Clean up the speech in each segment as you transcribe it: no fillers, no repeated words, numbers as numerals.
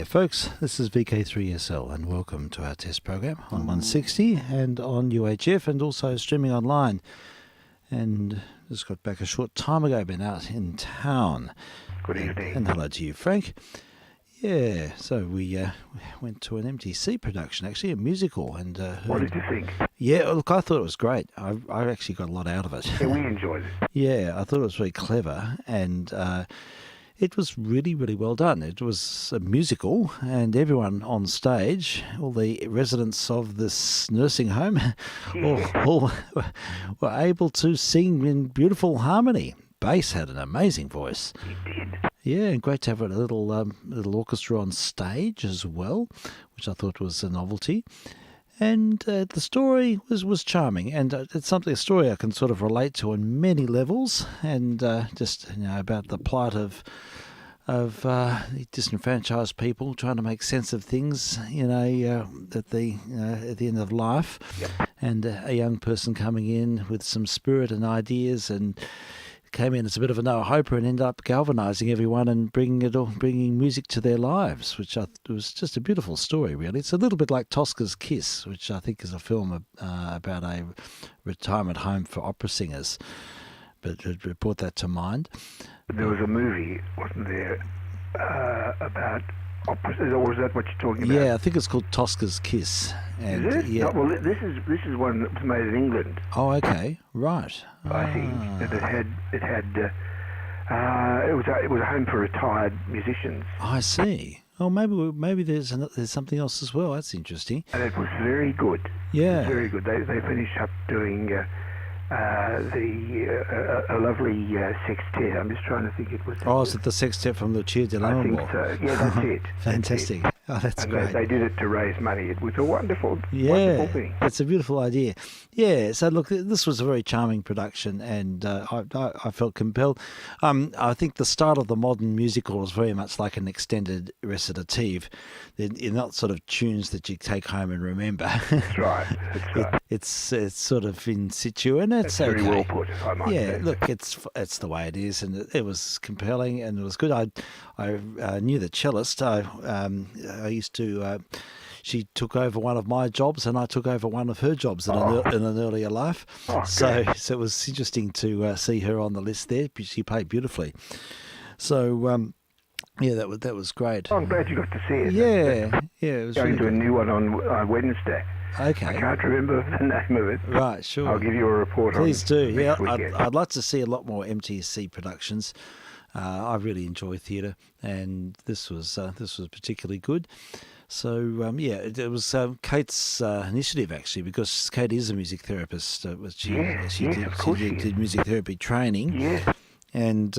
there, folks. This is vk3sl, and welcome to our test program on 160 and on UHF, and also streaming online. And just got back a short time ago, been out in town. Good evening. And hello to you, Frank. Yeah, so we went to an MTC production, actually, a musical. And what did you think? Yeah, look, I thought it was great. I actually got a lot out of it. Yeah, we enjoyed it. Yeah, I thought it was very clever, and it was really, really well done. It was a musical, and everyone on stage, all the residents of this nursing home, all were able to sing in beautiful harmony. Bass had an amazing voice. He did. Yeah, and great to have a little orchestra on stage as well, which I thought was a novelty. And the story was charming, and it's a story I can sort of relate to on many levels, and just about the plight of disenfranchised people trying to make sense of things, at the end of life, Yep. And a young person coming in with some spirit and ideas, and came in as a bit of a no-hoper and ended up galvanising everyone and bringing music to their lives, which was just a beautiful story, really. It's a little bit like Tosca's Kiss, which I think is a film about a retirement home for opera singers, but it brought that to mind. There was a movie, wasn't there, about opera, or was that what you're talking about? Yeah, I think it's called Tosca's Kiss. And is it? Yeah. No, well, this is one that was made in England. Oh, okay, right. I think that it was a home for retired musicians. I see. Oh, maybe there's something else as well. That's interesting. And it was very good. Yeah. It was very good. They finished up doing a lovely sextet. I'm just trying to think. It was. Oh, is it the sextet from Lucia de I think Lammermoor? so. Yeah, that's it. Fantastic. Oh, that's and great. They did it to raise money. It was a wonderful thing. It's a beautiful idea. Yeah, so look, this was a very charming production, and I felt compelled. I think the style of the modern musical was very much like an extended recitative. They're not sort of tunes that you take home and remember. That's right. That's right. It's sort of in situ, and it's That's very okay. well put, I might say. Look, it's the way it is, and it was compelling, and it was good. I knew the cellist. I used to. She took over one of my jobs, and I took over one of her jobs in an earlier life. Oh, so great. it was interesting to see her on the list there. She played beautifully. So yeah, that was great. I'm glad you got to see it. Yeah. It was Going really to a good. new one on Wednesday. Okay. I can't remember the name of it. Right, sure. I'll give you a report on it. Please do. Yeah, next weekend. I'd like to see a lot more MTC productions. I really enjoy theatre, and this was particularly good. So it was Kate's initiative, actually, because Kate is a music therapist. She did music therapy training. Yes. And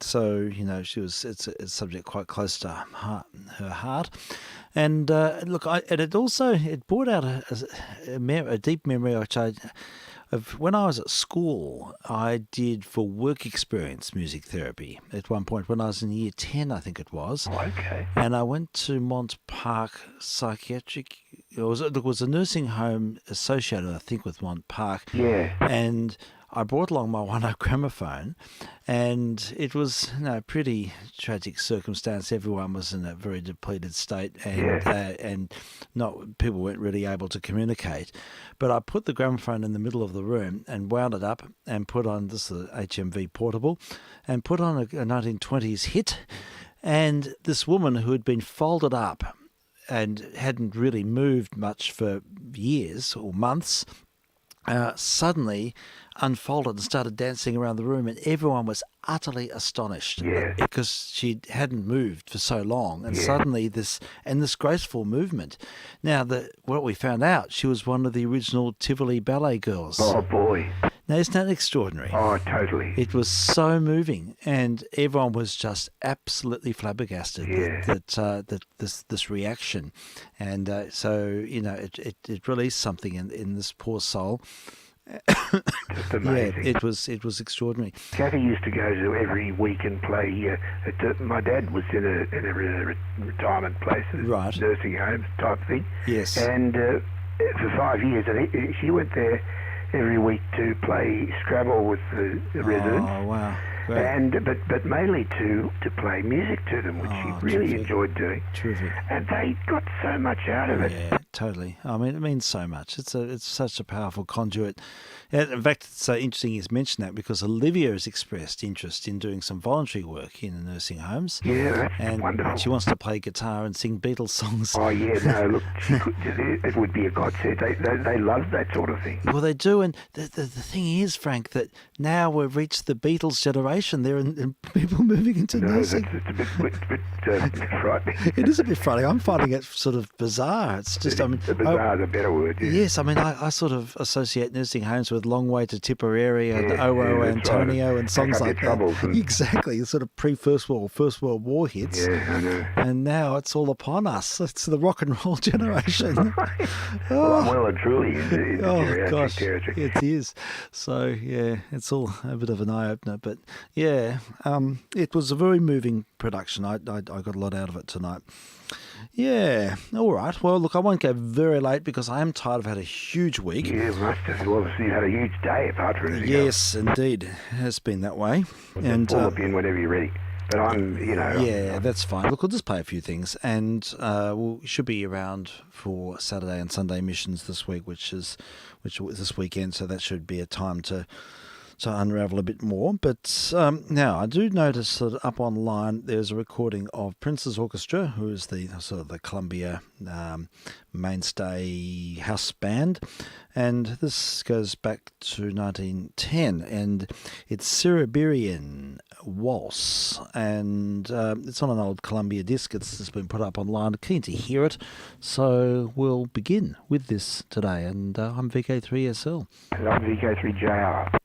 so it's a subject quite close to her heart. And look, it brought out a deep memory of when I was at school. I did for work experience music therapy at one point when I was in year 10, I think it was. Oh, okay. And I went to Mont Park Psychiatric. It was a nursing home associated, I think, with Mont Park. Yeah. And I brought along my one-note gramophone, and it was a pretty tragic circumstance. Everyone was in a very depleted state, and people weren't really able to communicate. But I put the gramophone in the middle of the room and wound it up and put on this HMV portable, and put on a 1920s hit. And this woman who had been folded up and hadn't really moved much for years or months, suddenly unfolded and started dancing around the room, and everyone was utterly astonished because she hadn't moved for so long, and suddenly this graceful movement. Now, what we found out, she was one of the original Tivoli ballet girls. Oh, boy. Now, isn't that extraordinary? Oh, totally. It was so moving, and everyone was just absolutely flabbergasted that this reaction, and so it released something in this poor soul. Just amazing. Yeah, it was extraordinary. Kathy used to go to every week and play. My dad was in a retirement place, Right. nursing home type thing. Yes. And for 5 years, and she went there every week to play Scrabble with the residents. Oh, wow. great. And but mainly to play music to them, which he really terrific. enjoyed doing. Terrific. And they got so much out of it. Yeah, totally. I mean, it means so much. It's such a powerful conduit. And in fact, it's so interesting you mentioned that because Olivia has expressed interest in doing some voluntary work in the nursing homes. Yeah, that's And wonderful. she wants to play guitar and sing Beatles songs. Oh yeah, no, look, it would be a godsend. They love that sort of thing. Well, they do, and the thing is, Frank, that now we've reached the Beatles generation. There and people moving into nursing. It's a bit frightening. It is a bit funny. I'm finding it sort of bizarre. It's just, I mean, bizarre is a better word. Yeah. yes, I mean, I sort of associate nursing homes with Long Way to Tipperary and Yeah, Oh that's Antonio right. and songs Pack up like your that. troubles and- Exactly, sort of First World War hits. Yeah, I know. And now it's all upon us. It's the rock and roll generation. Well, I'm well and truly in Oh geriatric gosh, territory. it is. So yeah, it's all a bit of an eye opener. But yeah, it was a very moving production. I got a lot out of it tonight. Yeah, all right. Well, look, I won't go very late because I am tired. I've had a huge week. Yeah, must have. Well, obviously you had a huge day apart from anything Yes, indeed, it has been that way. else. And Pull up in whenever you're ready. But I'm, yeah, that's fine. Look, we'll just play a few things, and we should be around for Saturday and Sunday missions this week, which was this weekend. So that should be a time to unravel a bit more. But now I do notice that up online there's a recording of Prince's Orchestra, who is the sort of the Columbia mainstay house band, and this goes back to 1910, and it's Siberian Waltz, and it's on an old Columbia disc. It's just been put up online. Keen to hear it, so we'll begin with this today. And I'm vk3sl. And I'm vk3jr.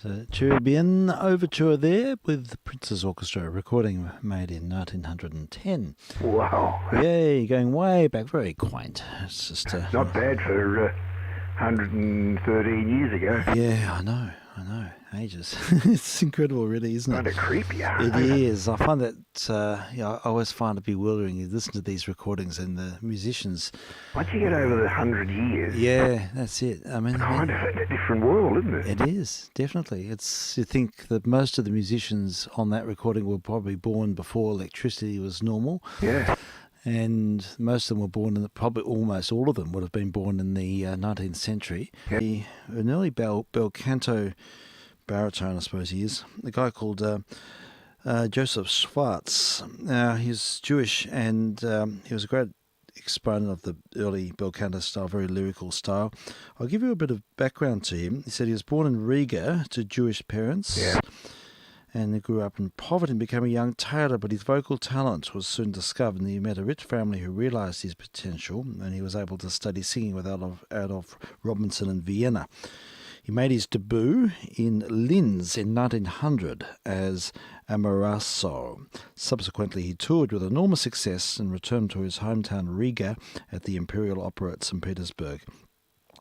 The Cherubin Overture there with the Prince's Orchestra, recording made in 1910. Wow. Yay, going way back, very quaint. It's just not bad for 113 years ago. Yeah, I know, ages. It's incredible, really, isn't it? Kind of creepy. It is. I find that, I always find it bewildering. You listen to these recordings and the musicians. Once you get over the 100 years, yeah, that's it. I mean, kind of a different world, isn't it? It is, definitely. It's, you think that most of the musicians on that recording were probably born before electricity was normal. Yeah. And most of them were born probably almost all of them would have been born in the 19th century. Yeah. An early bel canto baritone, I suppose he is, a guy called Joseph Schwartz. Now, he's Jewish, and he was a great exponent of the early bel canto style, very lyrical style. I'll give you a bit of background to him. He said he was born in Riga to Jewish parents. Yeah. And he grew up in poverty and became a young tailor, but his vocal talent was soon discovered, and he met a rich family who realised his potential, and he was able to study singing with Adolf Robinson in Vienna. He made his debut in Linz in 1900 as Amoraso. Subsequently, he toured with enormous success and returned to his hometown Riga at the Imperial Opera at St. Petersburg.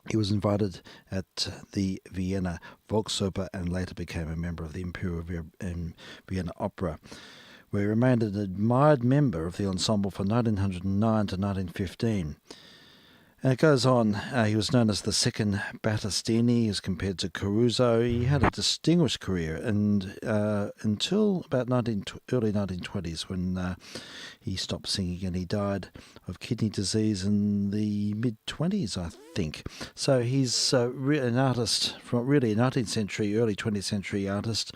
He was invited at the Vienna Volksoper and later became a member of the Imperial Vienna Opera, where he remained an admired member of the ensemble from 1909 to 1915. And it goes on, he was known as the second Battistini as compared to Caruso. He had a distinguished career and until about early 1920s when he stopped singing, and he died of kidney disease in the mid-20s, I think. So he's an artist, really a 19th century, early 20th century artist.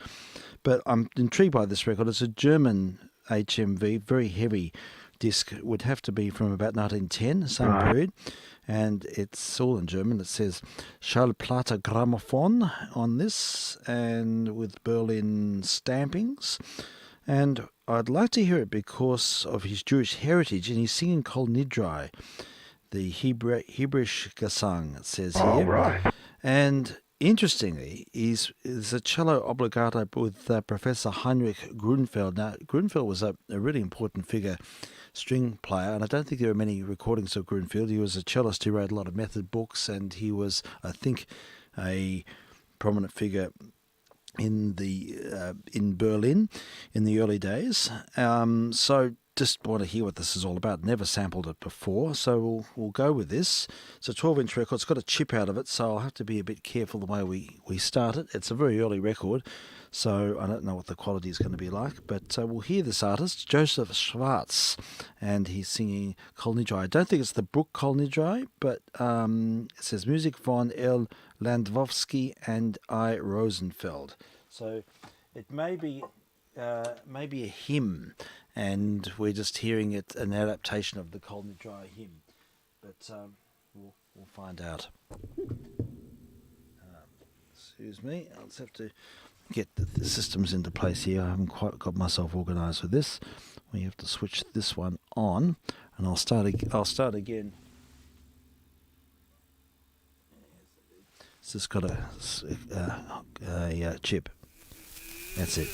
But I'm intrigued by this record. It's a German HMV, very heavy disc, would have to be from about 1910, same period. And it's all in German. It says Schallplatte Grammophon on this, and with Berlin stampings. And I'd like to hear it because of his Jewish heritage, and he's singing Kol Nidrai, the Hebrewisch Gesang, it says here. Oh, right. And interestingly, he's a cello obbligato with Professor Heinrich Grunfeld. Now, Grunfeld was a really important figure, string player, and I don't think there are many recordings of Grunfeld. He was a cellist who wrote a lot of method books, and he was, I think, a prominent figure in Berlin in the early days. So just want to hear what this is all about. Never sampled it before, so we'll go with this. It's a 12-inch record. It's got a chip out of it, so I'll have to be a bit careful the way we start it. It's a very early record, so I don't know what the quality is going to be like, but we'll hear this artist, Joseph Schwartz, and he's singing Kol Nidrai. I don't think it's the Brook Kol Nidrai, but it says Music von L. Landwowski and I. Rosenfeld. So it may be a hymn, and we're just hearing it, an adaptation of the Kol Nidrai hymn, but we'll find out. Excuse me, I'll just have to get the systems into place here. I haven't quite got myself organised with this. We have to switch this one on, and I'll start again. It's just got a chip. That's it.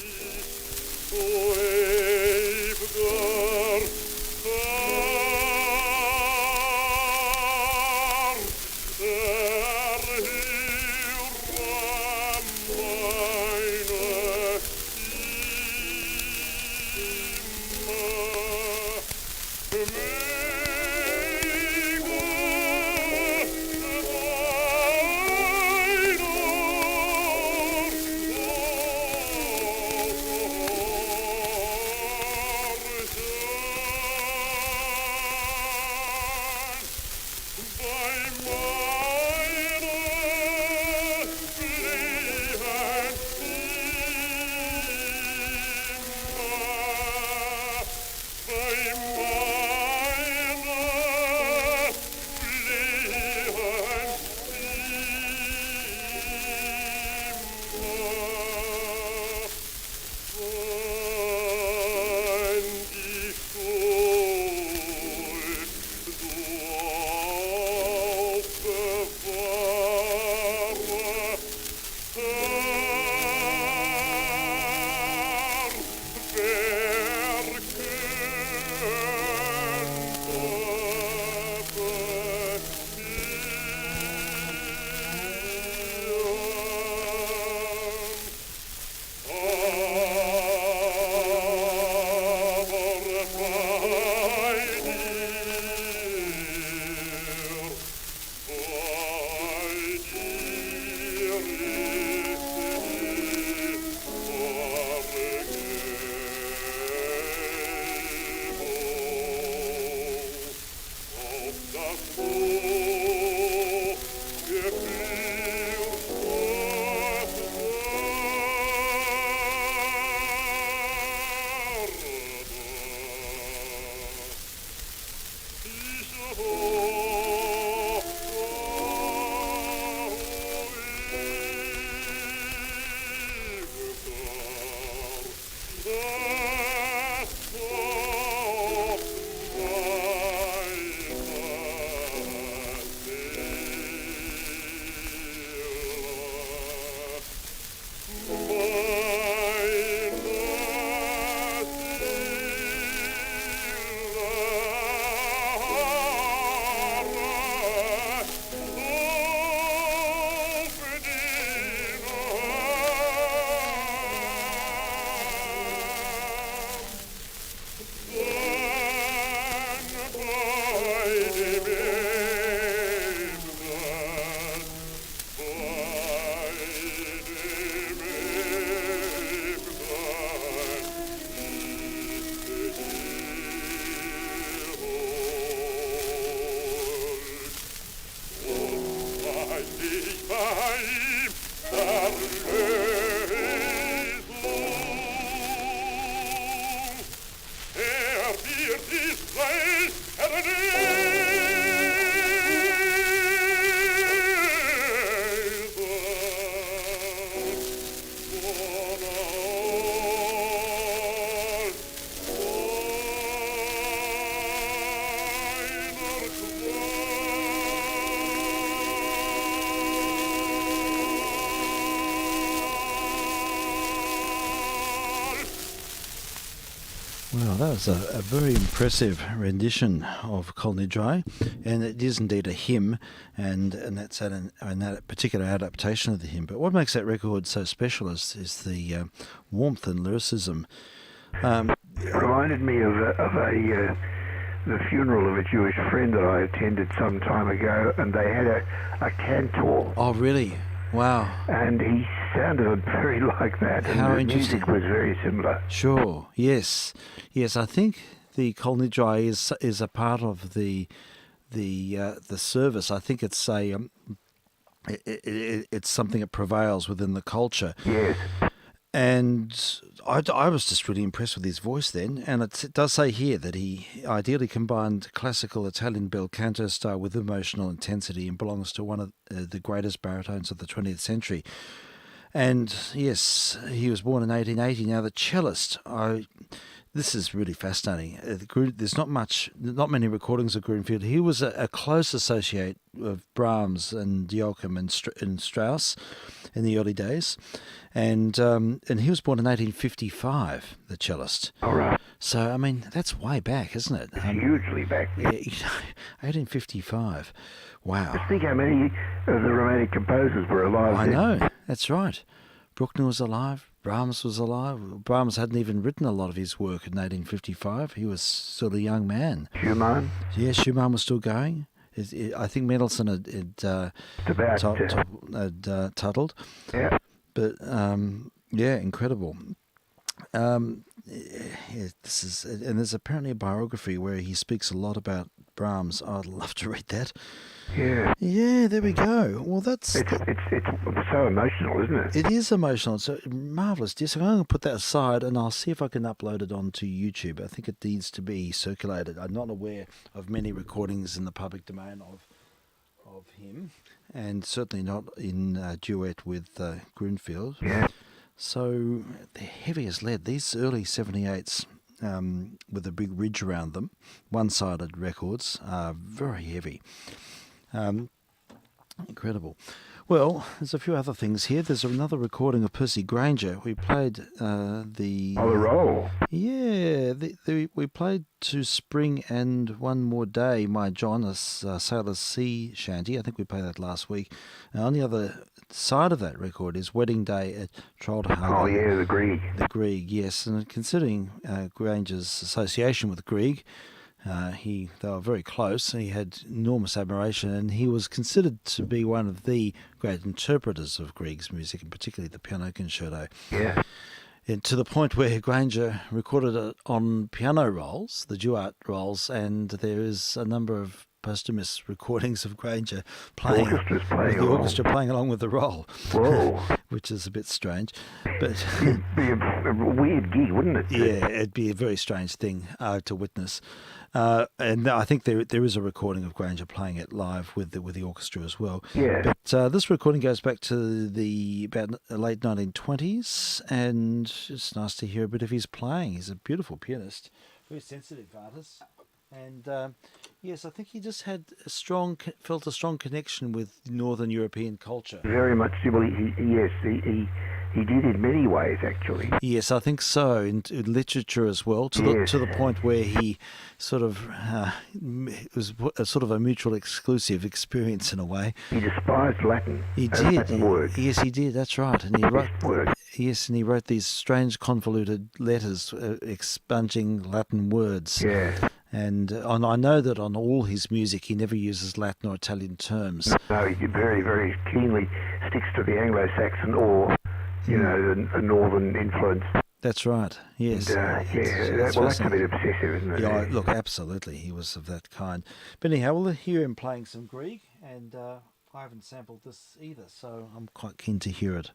Well, that was a very impressive rendition of Kol Nidre, and it is indeed a hymn, and that's that particular adaptation of the hymn. But what makes that record so special is the warmth and lyricism. It reminded me of the funeral of a Jewish friend that I attended some time ago, and they had a cantor. Oh, really? Wow. And he sounded very like that, and How the interesting. music was very similar. Sure. Yes. I think the Kol Nidre is a part of the service. I think it's it's something that prevails within the culture. Yes. And I was just really impressed with his voice then. And it does say here that he ideally combined classical Italian bel canto style with emotional intensity and belongs to one of the greatest baritones of the 20th century. And yes, he was born in 1880. Now the cellist, this is really fascinating. There's not many recordings of Grunfeld. He was a close associate of Brahms and Joachim and Strauss in the early days, and he was born in 1855. The cellist. All right. So I mean that's way back, isn't it? Hugely back. Yeah, 1855. Wow. Just think how many of the romantic composers were alive I then. know. That's right. Bruckner was alive. Brahms was alive. Brahms hadn't even written a lot of his work in 1855. He was still a young man. Schumann. Yeah, Schumann was still going. I think Mendelssohn had tuttled. Yeah. But yeah, incredible. There's apparently a biography where he speaks a lot about Brahms. I'd love to read that. Yeah. Yeah, there we go. Well, that's... It's so emotional, isn't it? It is emotional. It's a marvellous disc. I'm going to put that aside and I'll see if I can upload it onto YouTube. I think it needs to be circulated. I'm not aware of many recordings in the public domain of him, and certainly not in duet with Grunfeld. Yeah. So they're heavy as lead. These early 78s with a big ridge around them, one-sided records, are very heavy. Incredible. Well, there's a few other things here. There's another recording of Percy Grainger. We played the roll. Yeah, we played To Spring and One More Day, My John, a Sailor's Sea shanty. I think we played that last week. And on the other side of that record is Wedding Day at Trollhättan. Oh, yeah, the Grieg. The Grieg, yes. And considering Grainger's association with Grieg, they were very close. He had enormous admiration, and he was considered to be one of the great interpreters of Grieg's music, and particularly the piano concerto. Yeah. And to the point where Grainger recorded it on piano rolls, the duet rolls, and there is a number of posthumous recordings of Grainger playing, the orchestra playing along with the roll. Whoa. Which is a bit strange. But it'd be a weird gig, wouldn't it? Yeah, it'd be a very strange thing to witness. And I think there is a recording of Grainger playing it live with the orchestra as well. Yeah. But this recording goes back to about late 1920s, and it's nice to hear a bit of his playing. He's a beautiful pianist, very sensitive artist. And yes, I think he just felt a strong connection with Northern European culture. Very much. Well, he did in many ways, actually. Yes, I think so. In literature as well, to the point where he sort of it was a sort of a mutual exclusive experience in a way. He despised Latin. He did. Latin words. Yes, he did. That's right. And he wrote. Yes, and he wrote these strange, convoluted letters expunging Latin words. Yeah. And I know that on all his music, he never uses Latin or Italian terms. No, he very, very keenly sticks to the Anglo-Saxon or, a northern influence. That's right. Yes. And, that's a bit obsessive, isn't it? Yeah, look, absolutely. He was of that kind. But anyhow, we'll hear him playing some Grieg, and I haven't sampled this either, so I'm quite keen to hear it.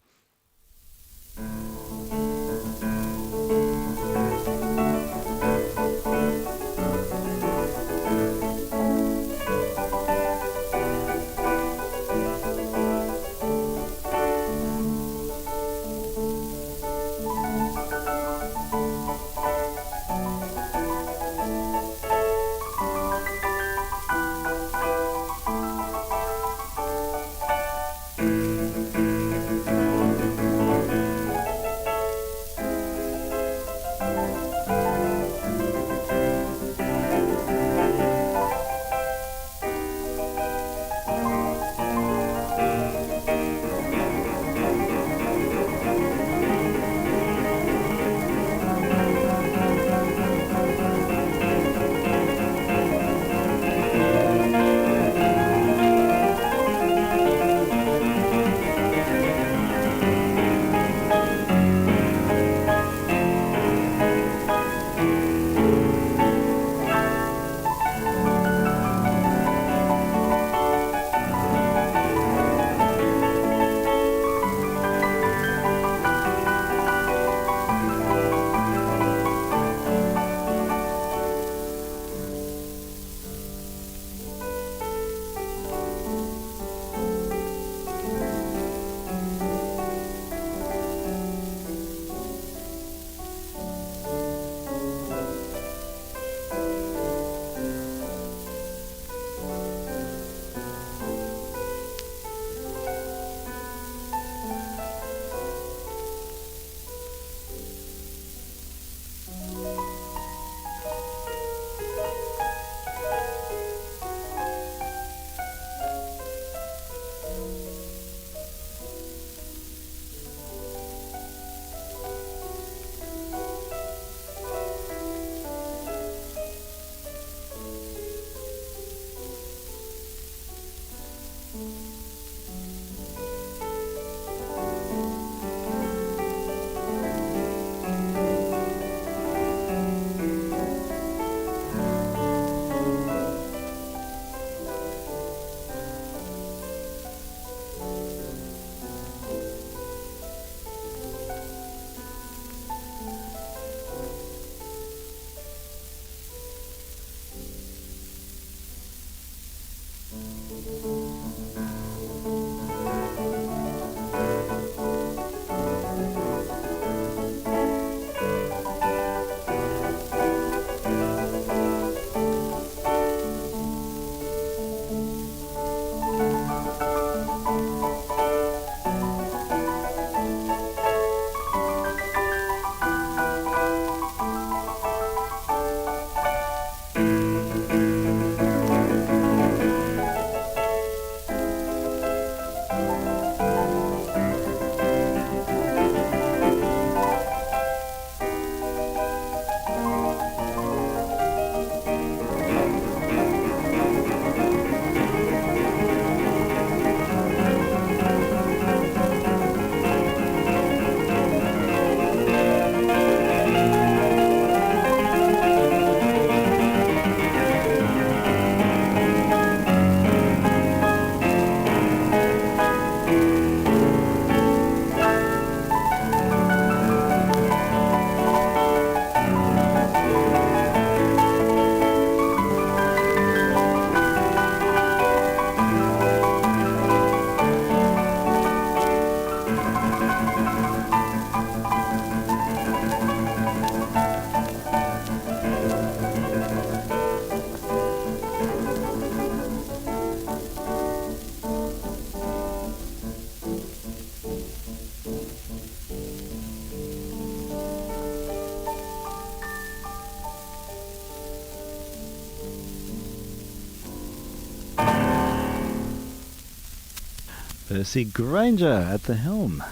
Percy Granger at the helm,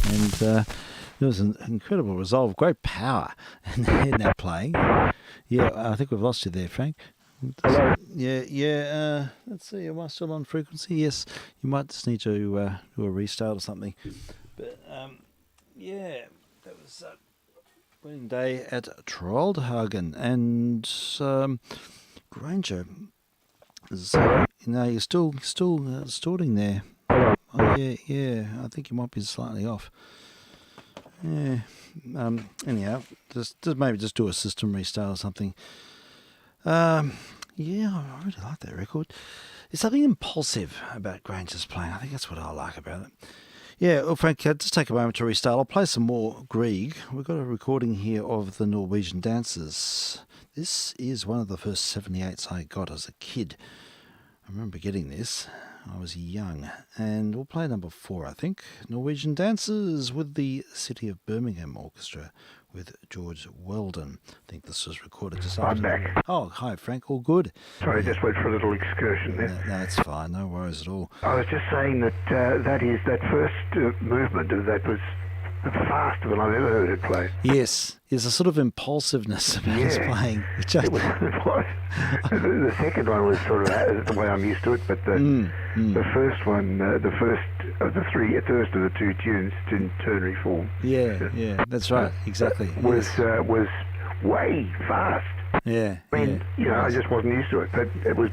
and there was an incredible resolve, great power in that playing. Yeah, I think we've lost you there, Frank. Hello? Yeah. Let's see, am I still on frequency? Yes, you might just need to do a restart or something. But yeah, that was winning day at Troldhagen, and Granger is No, you're still starting there. Hello. Oh, yeah. I think you might be slightly off. Yeah. Anyhow, just maybe just do a system restart or something. Yeah, I really like that record. There's something impulsive about Granger's playing. I think that's what I like about it. Yeah, well, Frank, just take a moment to restart. I'll play some more Grieg. We've got a recording here of the Norwegian Dancers. This is one of the first 78s I got as a kid. I remember getting this. I was young. And we'll play number 4, I think. Norwegian Dancers with the City of Birmingham Orchestra with George Weldon. I think this was recorded just after. I'm back. Oh, hi, Frank. All good? Sorry, I just went for a little excursion there. No, it's fine. No worries at all. I was just saying that that first movement of that was faster than I've ever heard it play. Yes, there's a sort of impulsiveness about his playing. It was. The second one was sort of the way I'm used to it, but the first one, the first of the two tunes, Ternary Form. Yeah, that's right, exactly. Was way fast. Yeah. I mean, I just wasn't used to it, but it was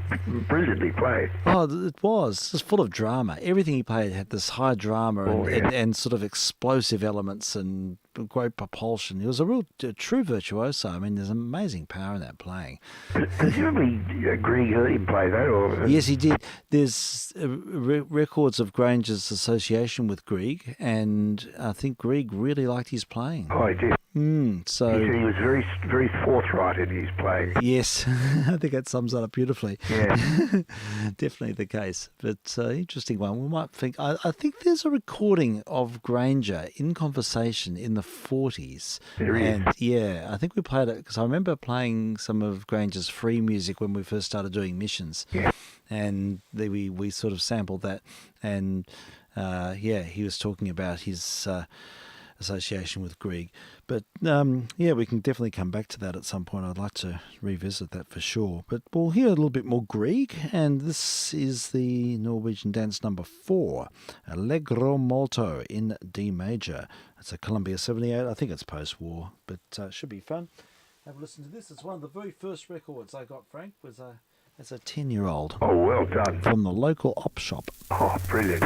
brilliantly played. Oh, it was. It was full of drama. Everything he played had this high drama and sort of explosive elements and great propulsion. He was a true virtuoso. I mean, there's amazing power in that playing. Presumably, Grieg heard him play that, or yes, he did. There's records of Granger's association with Grieg, and I think Grieg really liked his playing. Oh, I did. So he said he was very, very forthright in his playing. Yes, I think that sums that up beautifully. Yeah, definitely the case. But interesting one. We might think. I think there's a recording of Granger in conversation in the 40s. there is. And yeah, I think we played it because I remember playing some of Granger's free music when we first started doing missions. Yeah. And we sort of sampled that, and he was talking about his association with Grieg. But we can definitely come back to that at some point. I'd like to revisit that for sure. But we'll hear a little bit more Grieg, and this is the Norwegian dance number 4, Allegro Molto in D major. It's a Columbia 78. I think it's post-war, but should be fun. Have a listen to this. It's one of the very first records I got, Frank, was as a 10-year-old. Oh, well done. From the local op shop. Oh, brilliant.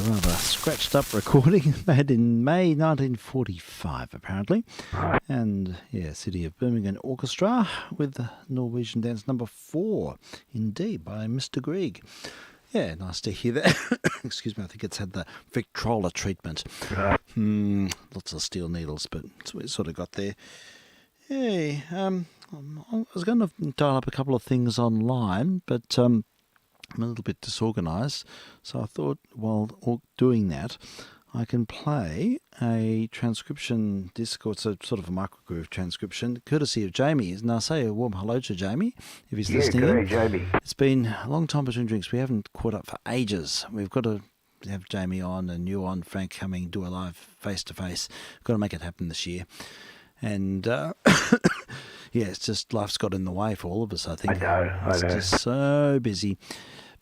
rather scratched up recording made in May 1945, apparently. And, yeah, City of Birmingham Orchestra with Norwegian Dance Number 4, indeed, by Mr. Grieg. Yeah, nice to hear that. Excuse me, I think it's had the Victrola treatment. Lots of steel needles, but we sort of got there. Hey, I was going to dial up a couple of things online, but I'm a little bit disorganised, so I thought while doing that, I can play a transcription disc, or it's a sort of a microgroove transcription, courtesy of Jamie. And I'll say a warm hello to Jamie, if he's listening. Yeah, great, Jamie. It's been a long time between drinks. We haven't caught up for ages. We've got to have Jamie on and you on, Frank coming, do a live face-to-face. Got to make it happen this year. And, yeah, it's just life's got in the way for all of us, I think. I know. It's just so busy.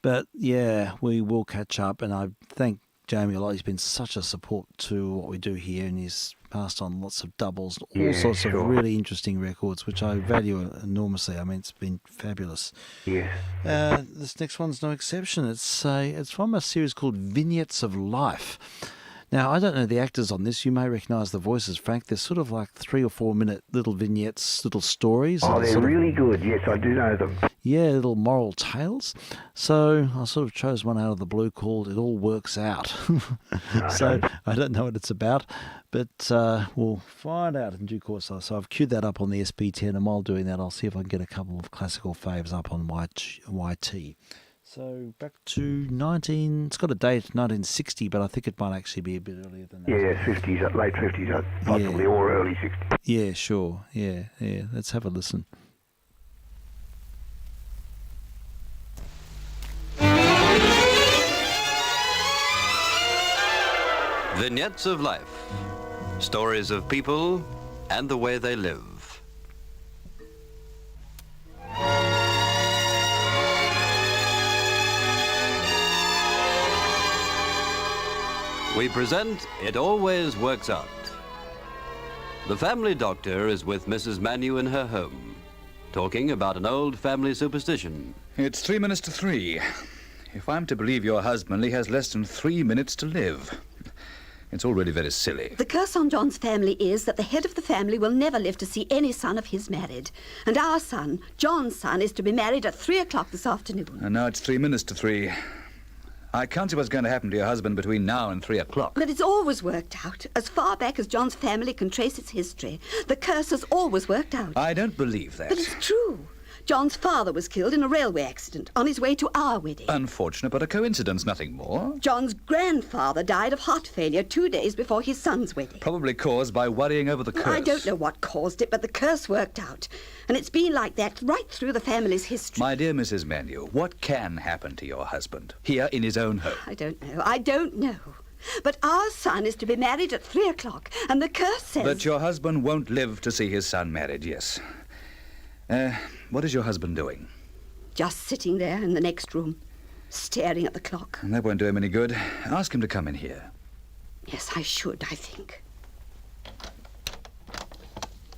But, yeah, we will catch up, and I thank Jamie a lot. He's been such a support to what we do here, and he's passed on lots of doubles, all sorts of really interesting records, which I value enormously. I mean, it's been fabulous. Yes. This next one's no exception. It's from a series called Vignettes of Life. Now, I don't know the actors on this. You may recognise the voices, Frank. They're sort of like 3 or 4 minute little vignettes, little stories. Oh, they're really good. Yes, I do know them. Yeah, little moral tales. So I sort of chose one out of the blue called It All Works Out. So I don't know what it's about, but we'll find out in due course. So I've queued that up on the SP10, and while doing that, I'll see if I can get a couple of classical faves up on YT. So back to it's got a date, 1960, but I think it might actually be a bit earlier than that. Yeah, 50s, late 50s, possibly, or early 60s. Yeah, sure. Yeah. Let's have a listen. Vignettes of life. Stories of people and the way they live. We present It Always Works Out. The family doctor is with Mrs. Manu in her home, talking about an old family superstition. It's 3 minutes to 3. If I'm to believe your husband, he has less than 3 minutes to live. It's already very silly. The curse on John's family is that the head of the family will never live to see any son of his married. And our son, John's son, is to be married at 3 o'clock this afternoon. And now it's 3 minutes to 3. I can't see what's going to happen to your husband between now and 3 o'clock. But it's always worked out. As far back as John's family can trace its history, the curse has always worked out. I don't believe that. But it's true. John's father was killed in a railway accident on his way to our wedding. Unfortunate, but a coincidence, nothing more. John's grandfather died of heart failure 2 days before his son's wedding. Probably caused by worrying over the curse. I don't know what caused it, but the curse worked out. And it's been like that right through the family's history. My dear Mrs. Manu, what can happen to your husband here in his own home? I don't know. But our son is to be married at 3 o'clock, and the curse says... But your husband won't live to see his son married, yes. What is your husband doing? Just sitting there in the next room, staring at the clock. And that won't do him any good. Ask him to come in here. Yes, I should, I think.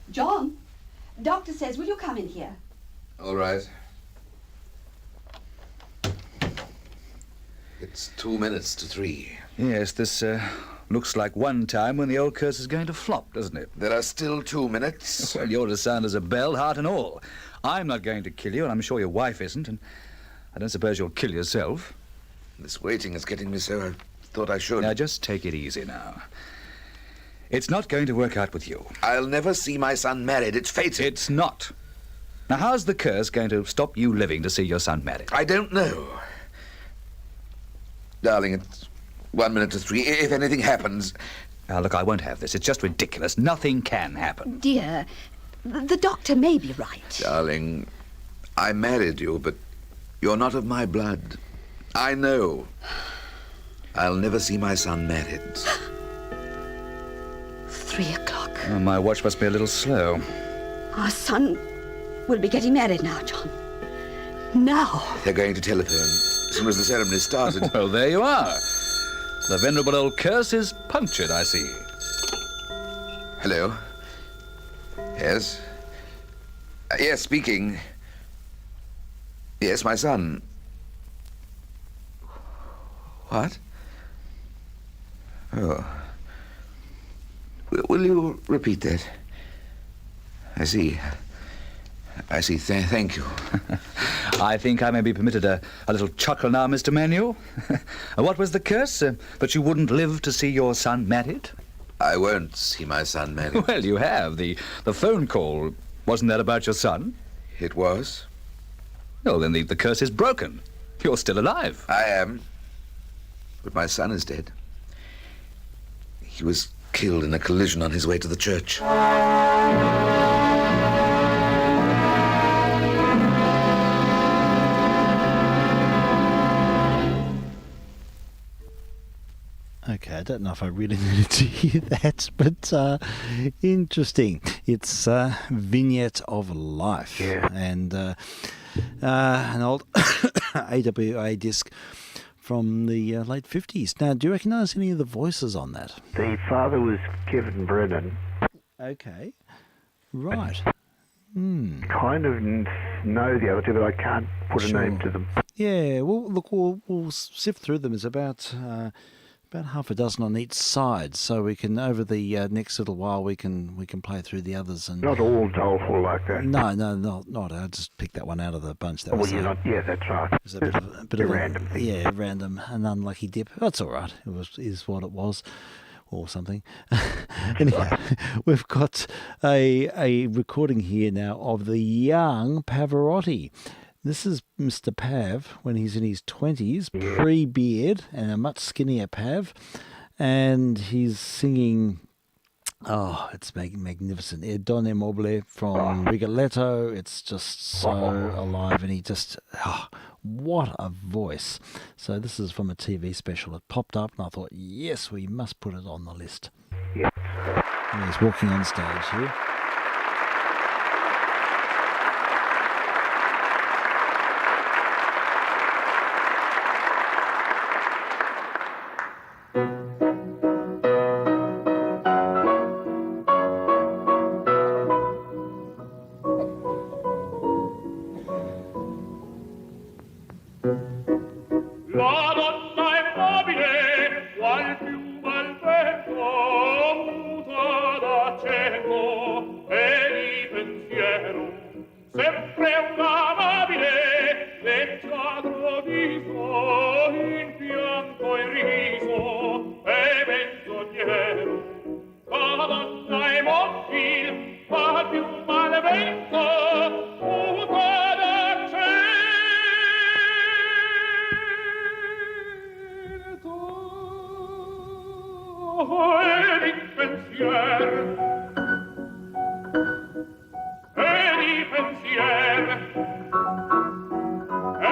John, doctor says, will you come in here? All right. It's 2 minutes to 3. Yes, this looks like one time when the old curse is going to flop, doesn't it? There are still 2 minutes. Well, you're as sound as a bell, heart and all. I'm not going to kill you, and I'm sure your wife isn't, and I don't suppose you'll kill yourself. This waiting is getting me so I thought I should. Now, just take it easy now. It's not going to work out with you. I'll never see my son married. It's fated. It's not. Now, how's the curse going to stop you living to see your son married? I don't know. Darling, it's 1 minute to 3. If anything happens... Now, look, I won't have this. It's just ridiculous. Nothing can happen. Dear, the doctor may be right. Darling, I married you, but you're not of my blood. I know. I'll never see my son married. 3 o'clock. Oh, my watch must be a little slow. Our son will be getting married now, John. Now. They're going to telephone as soon as the ceremony started. Well, there you are. The venerable old curse is punctured, I see. Hello? Yes? Yes, speaking. Yes, my son. What? Oh. Will you repeat that? I see. Thank you. I think I may be permitted a little chuckle now, Mr. Manuel. What was the curse? That you wouldn't live to see your son married? I won't see my son married. Well, you have. The phone call, wasn't that about your son? It was. Well, then the curse is broken. You're still alive. I am. But my son is dead. He was killed in a collision on his way to the church. Okay, I don't know if I really needed to hear that, but interesting. It's Vignette of Life, Yeah. and an old AWA disc from the late 50s. Now, do you recognise any of the voices on that? The father was Kevin Brennan. Okay, right. Kind of know the other two, but I can't put a name to them. Yeah, well, look, we'll sift through them. There's about half a dozen on each side, so we can, over the next little while, we can play through the others. And Not all doleful like that. no, not. I just picked that one out of the bunch. That Well, was you're not. Yeah, that's right. it was a bit of a random thing. Yeah, random, an unlucky dip. That's all right. Is what it was, or something. Anyhow, we've got a recording here now of the young Pavarotti. This is Mr. Pav when he's in his 20s, pre-beard, and a much skinnier Pav. And he's singing, it's magnificent. Don Immobile from Rigoletto. It's just so alive, and he just, what a voice. So this is from a TV special. It popped up, and I thought, yes, we must put it on the list. Yeah. And he's walking on stage here. La donna immobile, qual piuma al vento, muta d'accenno e di pensiero, sempre un amabile, leggiadro viso, in pianto e riso, e menzognero. La donna immobile, qual piuma al vento, muta d'accenno, e di pensier, e di pensier, e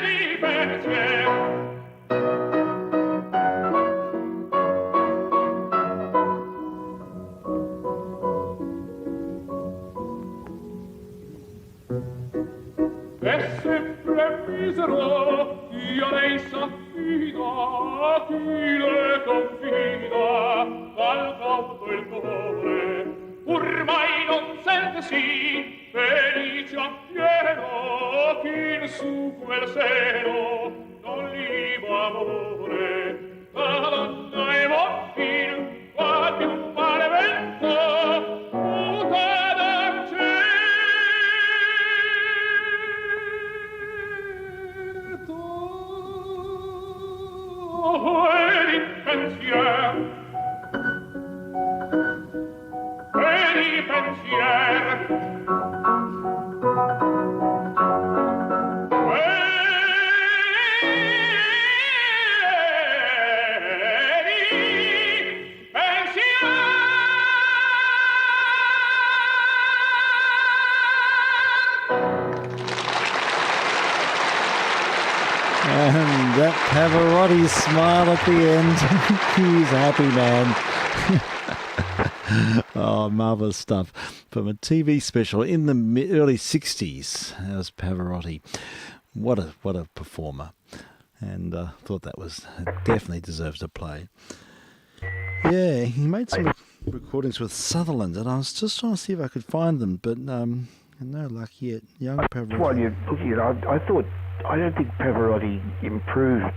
di pensier. È sempre misero, io lei s'affida, chi le confida, al cauto il cuore, ormai non sente sì, felice appieno, chi in su quel seno non gli va amore. La donna è morfin, va più male vento, muta d'argento, e di pensier, e di pensier, And that Pavarotti smile at the end. He's a happy man. Oh, marvellous stuff. From a TV special in the early 60s. That was Pavarotti. What a performer. And I thought that was definitely deserves a play. Yeah, he made some recordings with Sutherland, and I was just trying to see if I could find them, but no luck yet. Young Pavarotti. While you're looking at it, I thought I don't think Pavarotti improved,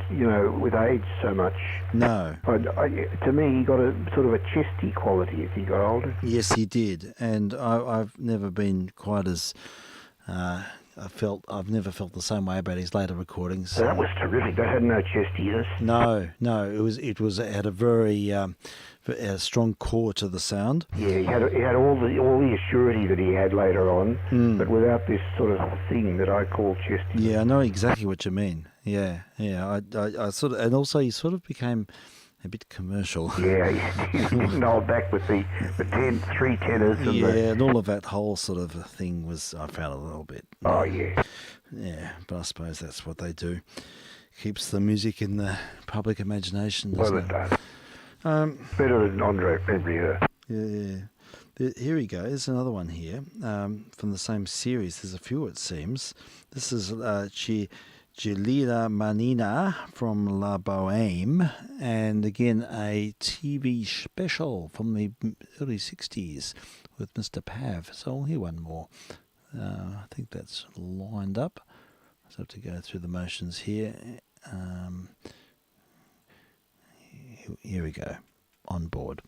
with age so much. No. To me, he got a sort of a chesty quality as he got older. Yes, he did, and I've never been quite as. I've never felt the same way about his later recordings. That was terrific. That had no chestiness. No, it had a very a strong core to the sound. Yeah, he had all the assurity that he had later on, but without this sort of thing that I call chesty. Yeah, I know exactly what you mean. Yeah. I sort of, and also he sort of became a bit commercial. Yeah, he's getting old back with the three tenors. And and all of that whole sort of thing I found a little bit. Oh, yeah. Yeah, but I suppose that's what they do. Keeps the music in the public imagination, Well, doesn't it it? does. Better than Andre Prevrier. Yeah. Here we go. There's another one here from the same series. There's a few, it seems. This is Gelida Manina from La Boheme, and again a TV special from the early 60s with Mr. Pav. So I'll hear one more. I think that's lined up. I just have to go through the motions here. Here we go. On board.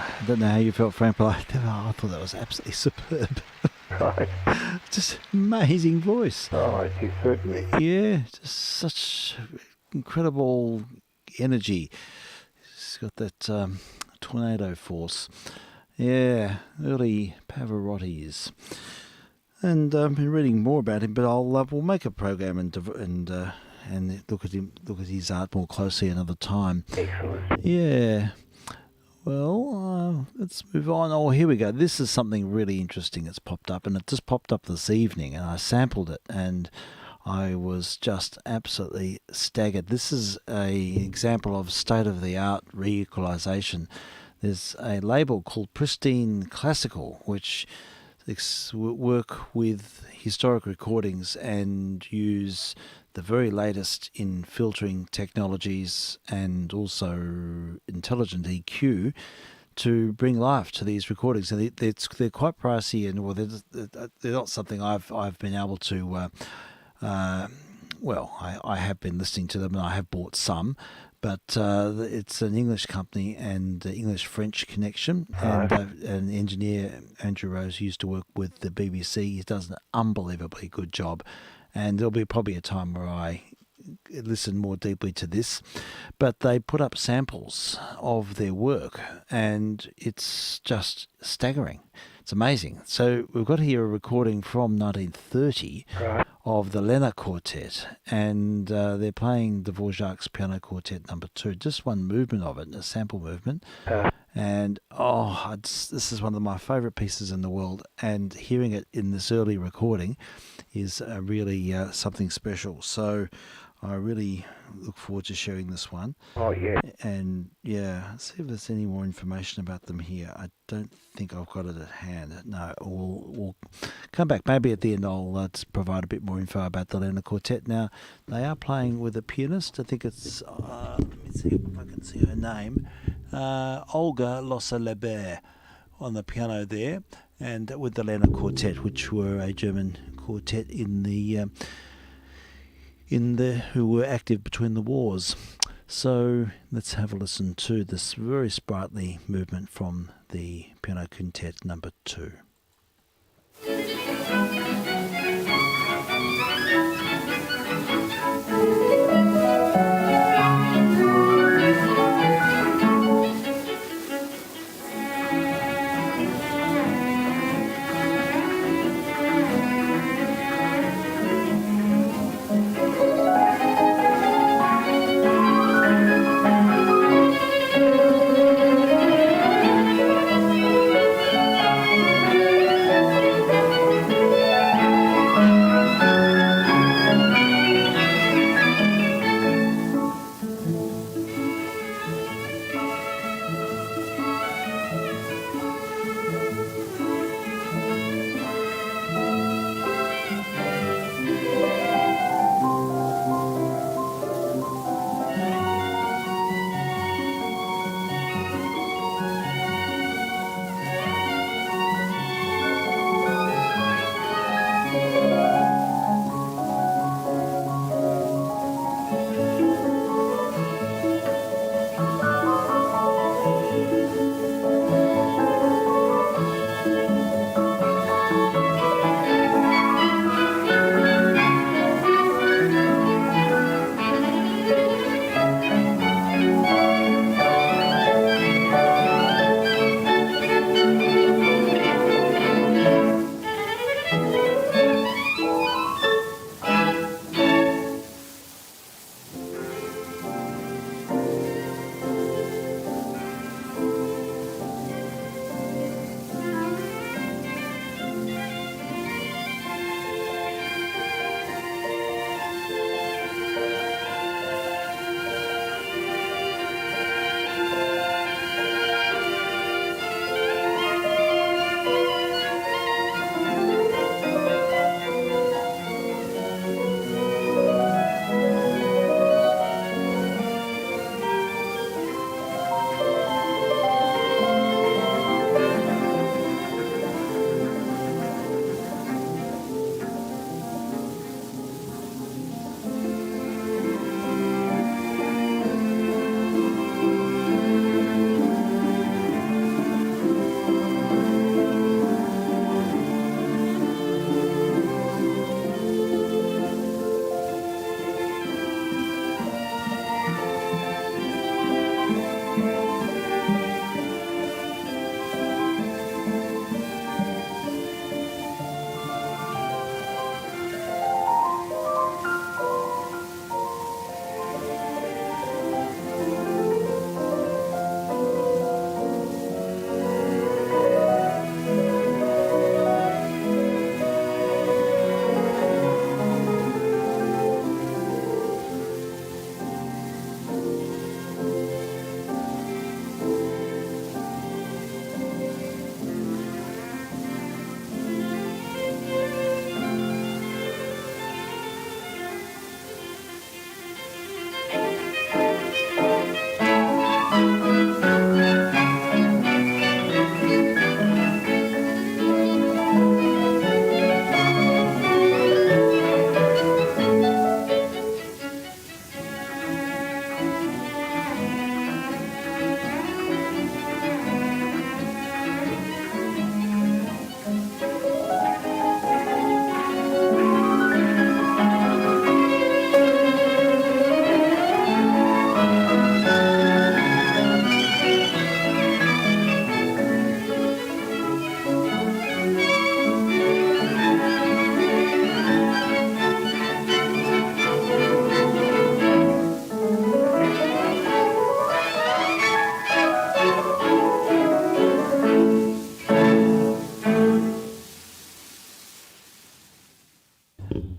I don't know how you felt, Frank, but I thought that was absolutely superb. Right. Just amazing voice. Oh, it is certainly. Yeah, just such incredible energy. He's got that tornado force. Yeah, early Pavarotti's. And I've been reading more about him, but we'll make a program and look at his art more closely another time. Excellent. Yeah. Well, let's move on. Oh, here we go. This is something really interesting that's popped up, and it just popped up this evening, and I sampled it, and I was just absolutely staggered. This is an example of state-of-the-art re-equalization. There's a label called Pristine Classical, which work with historic recordings and use the very latest in filtering technologies and also intelligent EQ to bring life to these recordings. And they're quite pricey, and they're not something I've been able to. I have been listening to them, and I have bought some. But it's an English company and English-French connection. And an engineer, Andrew Rose, used to work with the BBC. He does an unbelievably good job. And there'll be probably a time where I listen more deeply to this. But they put up samples of their work, and it's just staggering. It's amazing. So we've got here a recording from 1930 of the Lena Quartet, and they're playing Dvorak's Piano Quartet No. 2, just one movement of it, a sample movement. And this is one of my favourite pieces in the world, and hearing it in this early recording is really something special. So I really look forward to sharing this one. Oh, yeah. And yeah, let's see if there's any more information about them here. I don't think I've got it at hand. No, we'll come back. Maybe at the end I'll provide a bit more info about the Lena Quartet. Now, they are playing with a pianist. I think it's, let me see if I can see her name, Olga Lossa-Lebert on the piano there, and with the Lena Quartet, which were a German quartet who were active between the wars. So let's have a listen to this very sprightly movement from the Piano Quintet No. 2.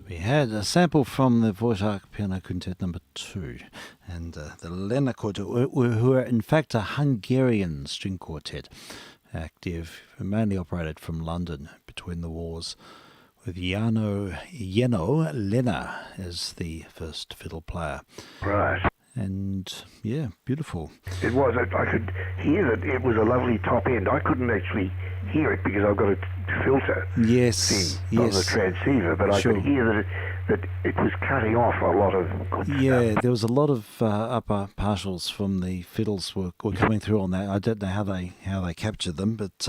We had a sample from the Dvorak Piano Quintet number 2 and the Lena Quartet, who are in fact a Hungarian string quartet, active, mainly operated from London between the wars, with Jeno Lena as the first fiddle player. Right. And yeah, beautiful. It was. I could hear that it was a lovely top end. I couldn't actually hear it because I've got a filter Yes, thing on the transceiver, but sure. I could hear that it was cutting off a lot of good stuff. There was a lot of upper partials from the fiddles were coming through on that. I don't know how they captured them, but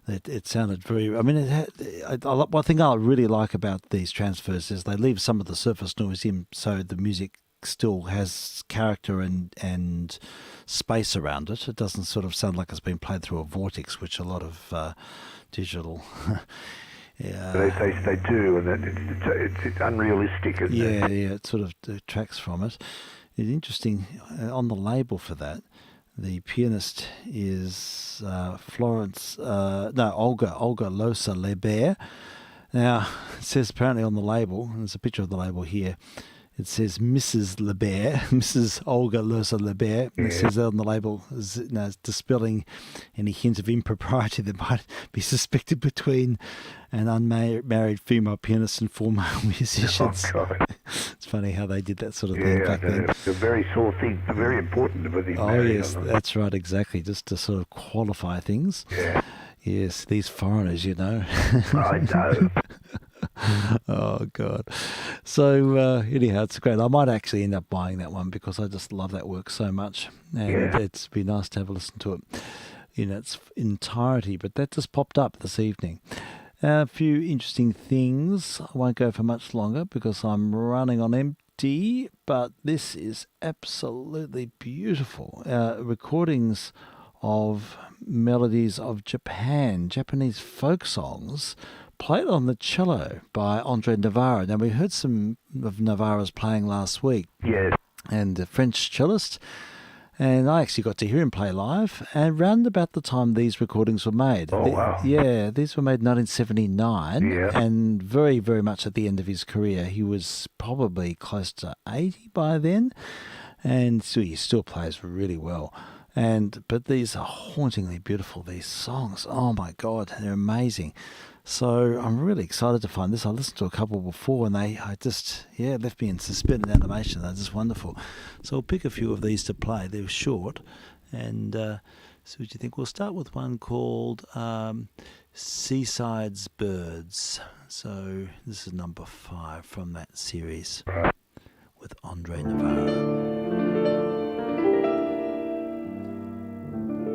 it sounded very. I mean, one thing I really like about these transfers is they leave some of the surface noise in, so the music still has character and space around it. It doesn't sort of sound like it's been played through a vortex, which a lot of digital. They do, and it's unrealistic. Isn't it? It sort of detracts from it. It's interesting on the label for that. The pianist is Olga Losa Lebert. Now, it says apparently on the label, and there's a picture of the label here, it says Mrs. Lebert, Mrs. Olga Losa Lebert. And it says on the label, dispelling any hint of impropriety that might be suspected between an unmarried female pianist and former musicians. Oh, God. It's funny how they did that sort of thing back then. It's a very sore thing, very important with these. Oh, yes, that's right, exactly. Just to sort of qualify things. Yeah. Yes, these foreigners, you know. I know. Oh, God. So, anyhow, it's great. I might actually end up buying that one because I just love that work so much. And it'd be nice to have a listen to it in its entirety. But that just popped up this evening. A few interesting things. I won't go for much longer because I'm running on empty. But this is absolutely beautiful. Recordings of melodies of Japanese folk songs, played on the cello by Andre Navarro. Now, we heard some of Navarro's playing last week. Yes. And the French cellist. And I actually got to hear him play live. And round about the time these recordings were made. Oh, wow. Yeah, these were made in 1979. Yeah. And very, very much at the end of his career. He was probably close to 80 by then. And so he still plays really well. But these are hauntingly beautiful, these songs. Oh, my God, they're amazing. So I'm really excited to find this. I listened to a couple before and they left me in suspended animation. They're just wonderful. So I'll pick a few of these to play. They're short and see what you think. We'll start with one called Seaside's Birds. So this is number 5 from that series with Andre Navarro. Thank you.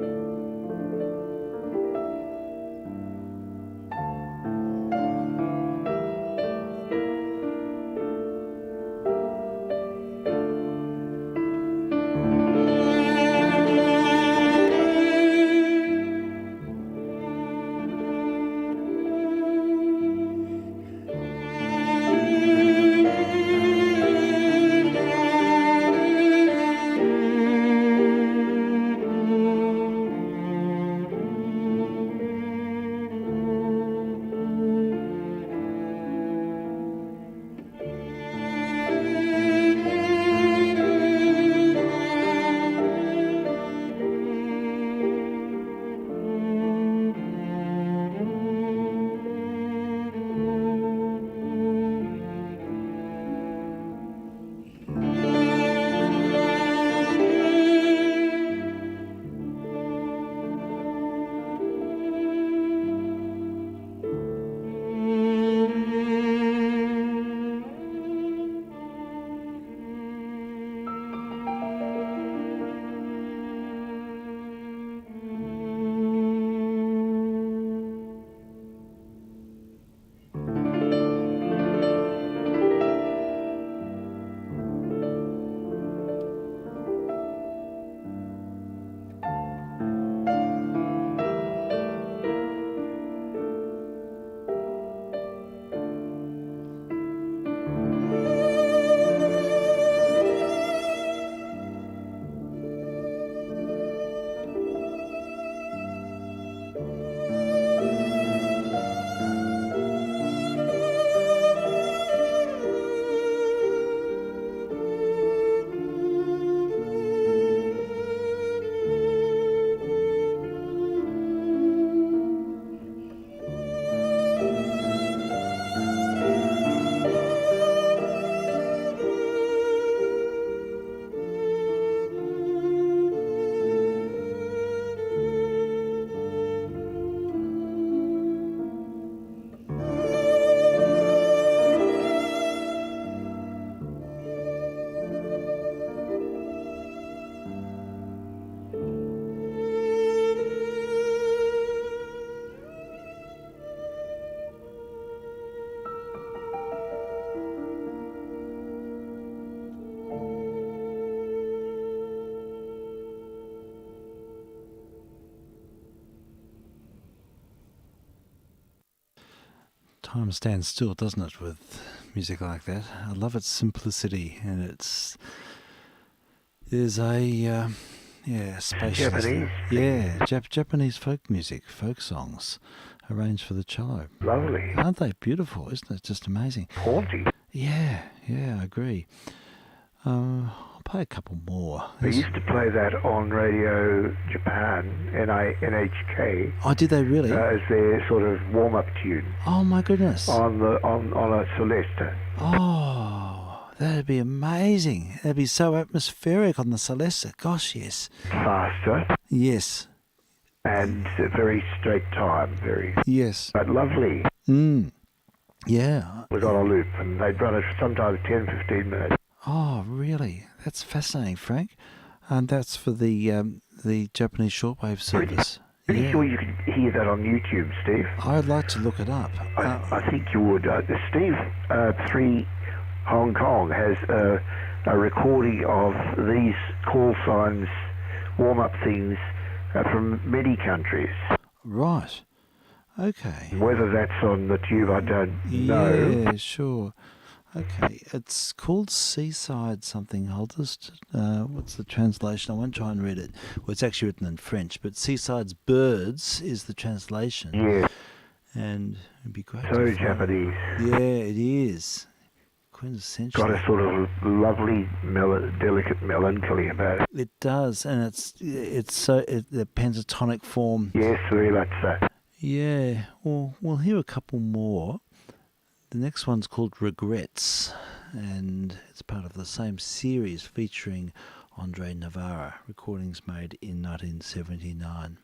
Time stands still, doesn't it, with music like that? I love its simplicity, and there's a spacious. Japanese. Yeah, Japanese folk music, folk songs, arranged for the cello. Lovely. Aren't they beautiful? Isn't it just amazing? Haunting. Yeah, I agree. I'll play a couple more. They used to play that on Radio Japan, NHK. Oh, did they really? As their sort of warm-up tune Oh my goodness. on a Celesta. Oh, that'd be amazing. That'd be so atmospheric on the Celesta. Gosh, yes. Faster Yes. and a very straight time, Yes. but lovely. Yeah. It was on a loop, and they'd run it for sometimes 10, 15 minutes. Oh, really? That's fascinating, Frank. And that's for the Japanese shortwave service. Pretty sure you could hear that on YouTube, Steve. I'd like to look it up. I think you would. Steve 3 Hong Kong has a recording of these call signs, warm-up things from many countries. Right. Okay. Whether that's on the tube, I don't know. Yeah, sure. Okay, it's called Seaside something. I'll just, what's the translation? I won't try and read it. Well, it's actually written in French, but Seaside's Birds is the translation. Yeah, And it'd be great so to find. Japanese. Yeah, it is. Quintessential. Got a sort of lovely, delicate melancholy about it. It does, and it's so, the pentatonic form. Yes, very much so. Yeah, well, we'll hear a couple more. The next one's called Regrets, and it's part of the same series featuring Andre Navarra, recordings made in 1979.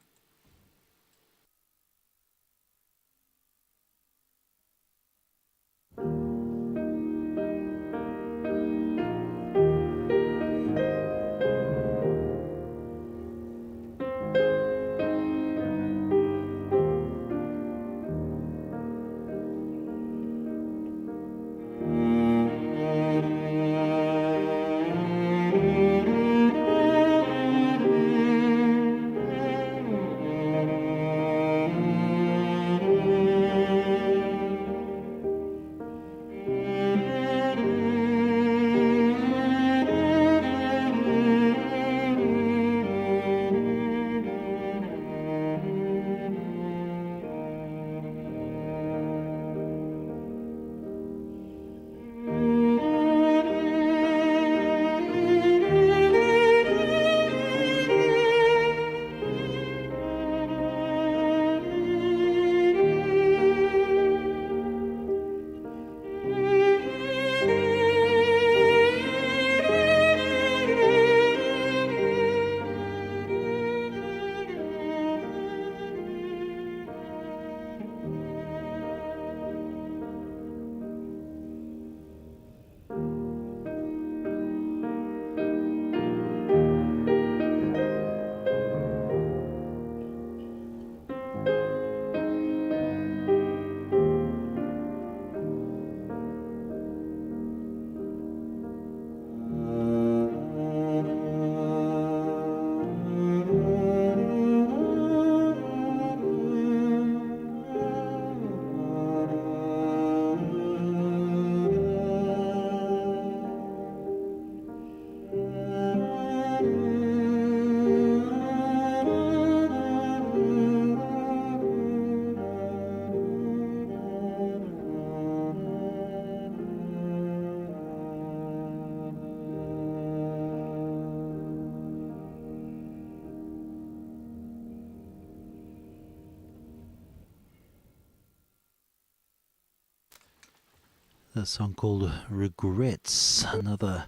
A song called Regrets, another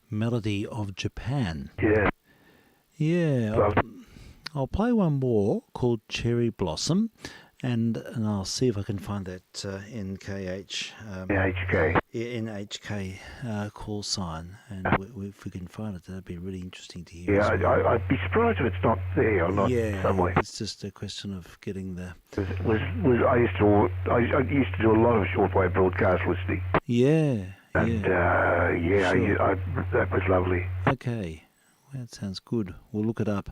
melody of Japan. Yeah. Yeah, I'll play one more called Cherry Blossom, and I'll see if I can find that NHK. NHK call sign, and if we can find it, that'd be really interesting to hear. Yeah, as well. I'd be surprised if it's not there or not somewhere. It's just a question of getting the. I used to do a lot of shortwave broadcast listening. Yeah. And Sure. that was lovely. Okay, well, that sounds good. We'll look it up.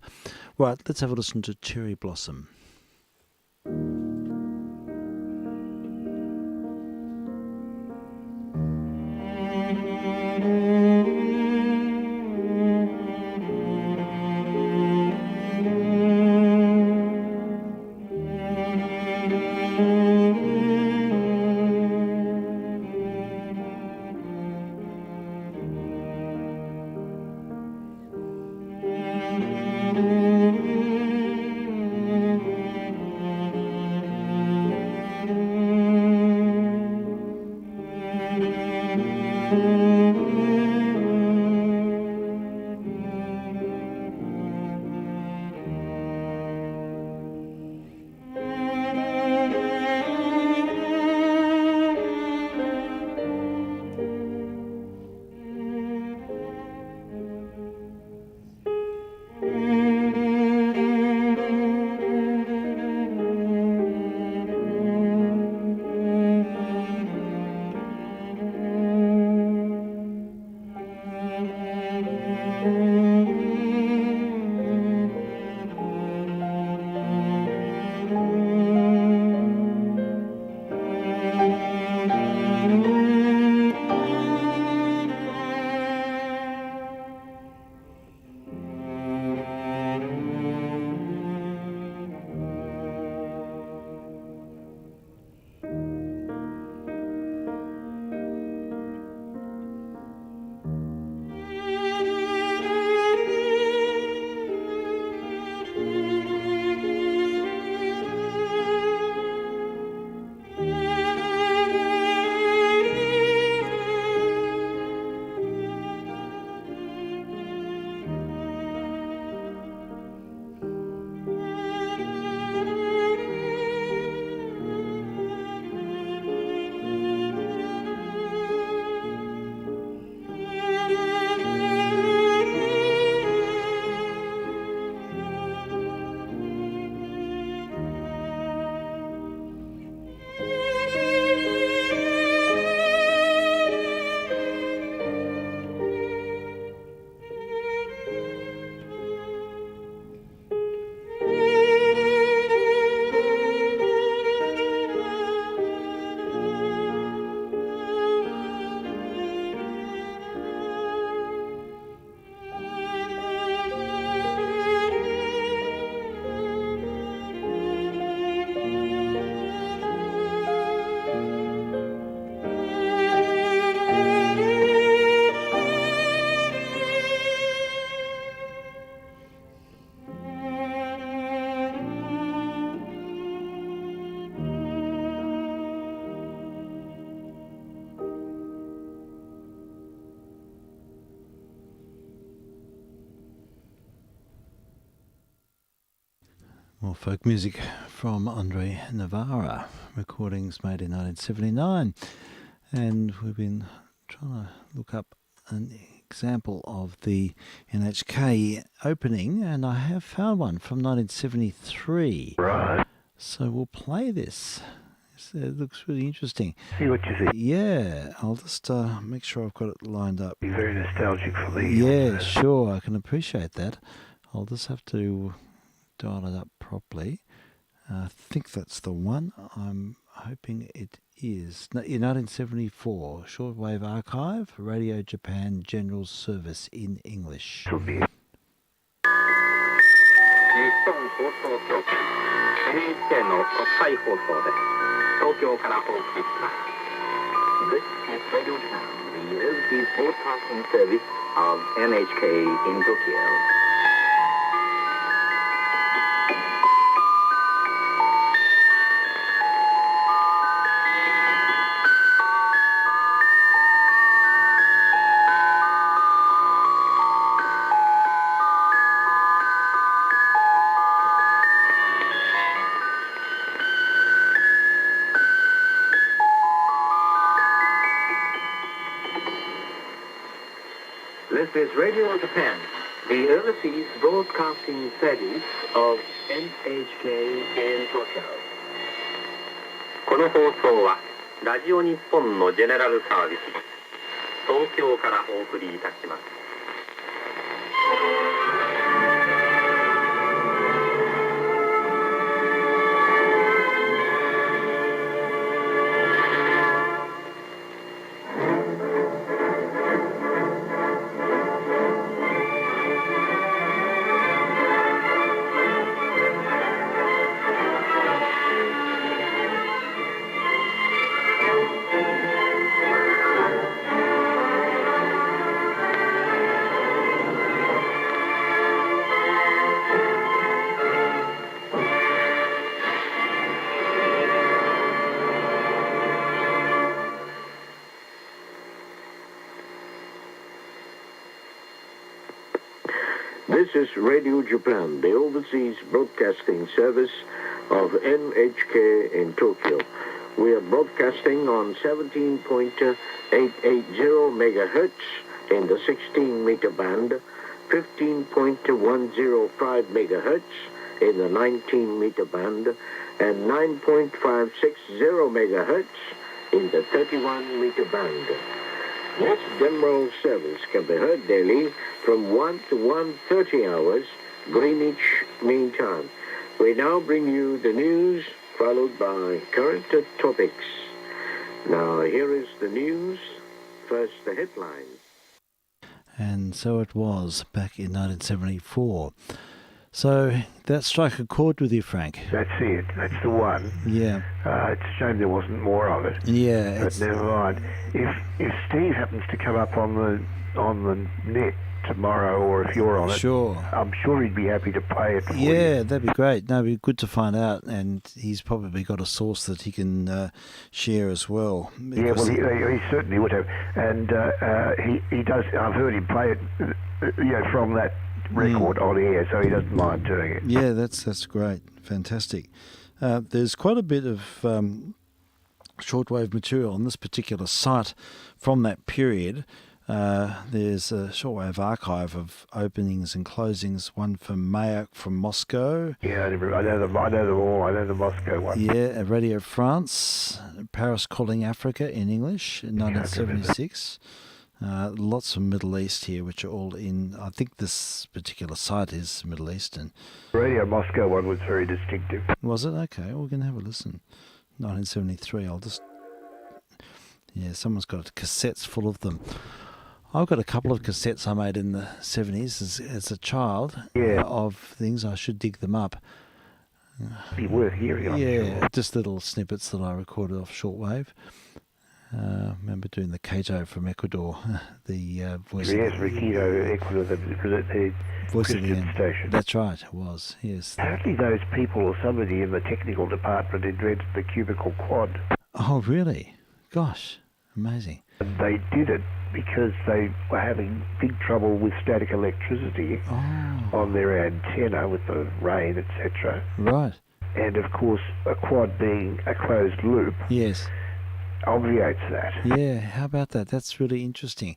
Right, let's have a listen to Cherry Blossom. More folk music from Andre Navarra, recordings made in 1979. And we've been trying to look up an example of the NHK opening, and I have found one from 1973. Right. So we'll play this. It looks really interesting. See what you think. Yeah, I'll just make sure I've got it lined up. Be very nostalgic for the... Yeah, sure, I can appreciate that. I'll just have to dial it up properly. I think that's the one. I'm hoping it is. In 1974, Shortwave Archive, Radio Japan General Service in English. そうね。日本放送協会 NHK の国際放送です。東京からお送りします。This is Radio Japan, the overseas broadcasting service of NHK in Tokyo. This is Radio Japan, the overseas broadcasting service of NHK in Tokyo. この放送はラジオ日本のジェネラルサービス東京からお送りいたします。This is Radio Japan, the overseas broadcasting service of NHK in Tokyo. We are broadcasting on 17.880 megahertz in the 16-meter band, 15.105 megahertz in the 19-meter band, and 9.560 megahertz in the 31-meter band. This general service can be heard daily from 1 to 1:30 hours, Greenwich Mean Time. We now bring you the news, followed by current topics. Now, here is the news. First, the headlines. And so it was back in 1974. So that struck a chord with you, Frank. That's it. That's the one. Yeah. It's a shame there wasn't more of it. Yeah. But never mind. If Steve happens to come up on the net tomorrow, or if you're on it, sure, I'm sure he'd be happy to play it for you. Yeah, that'd be great. No, it'd be good to find out, and he's probably got a source that he can share as well. Yeah, well, he certainly would have, and he does. I've heard him play it, from that record on air, so he doesn't mind doing it. Yeah, that's great, fantastic. There's quite a bit of shortwave material on this particular site from that period. There's a shortwave archive of openings and closings, one from Mayak from Moscow. Yeah, I know them all. I know the Moscow one. Yeah, Radio France, Paris Calling Africa in English in 1976. Lots from Middle East here, which are all in, I think this particular site is Middle Eastern. Radio Moscow one was very distinctive. Was it? Okay, well, we're going to have a listen. 1973, someone's got cassettes full of them. I've got a couple of cassettes I made in the 70s as a child of things. I should dig them up. Be worth hearing, I'm sure. Just little snippets that I recorded off shortwave. Remember doing the Cato from Ecuador, the voice. Yes, Riquito, Ecuador, the voice of the Christian station. That's right, it was. Yes. Apparently, those people or somebody in the technical department invented the cubicle quad. Oh, really? Gosh, amazing. And they did it because they were having big trouble with static electricity. Oh. on their antenna with the rain, etc. Right. And of course, a quad being a closed loop Yes. obviates that. Yeah. How about that? That's really interesting.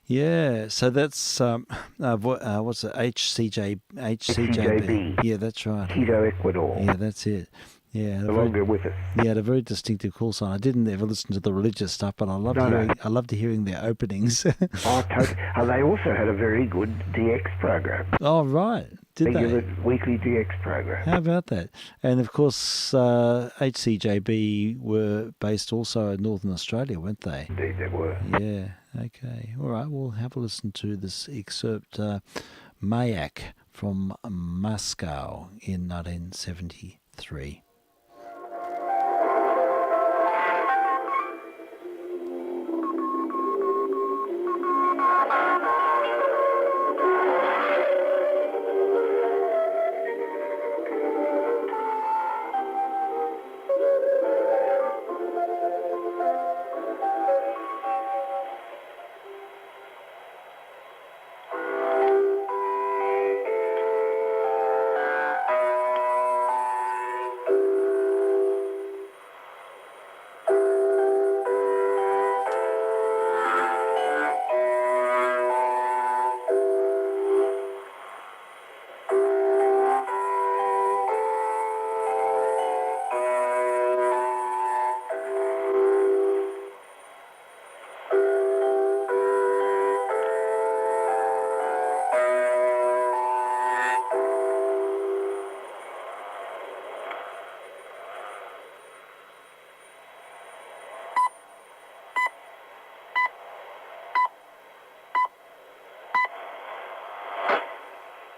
Yeah. So that's what's it? HCJB. Yeah, that's right. Quito, Ecuador. Yeah, that's it. Yeah, No longer with us. yeah, a very distinctive call sign. I didn't ever listen to the religious stuff, but I loved I loved hearing their openings. Oh, totally. And they also had a very good DX program. Oh, right. Did Regular they? weekly DX program. How about that? And of course, HCJB were based also in Northern Australia, weren't they? Indeed, they were. Yeah. Okay. All right. We'll have a listen to this excerpt. Mayak from Moscow in 1973.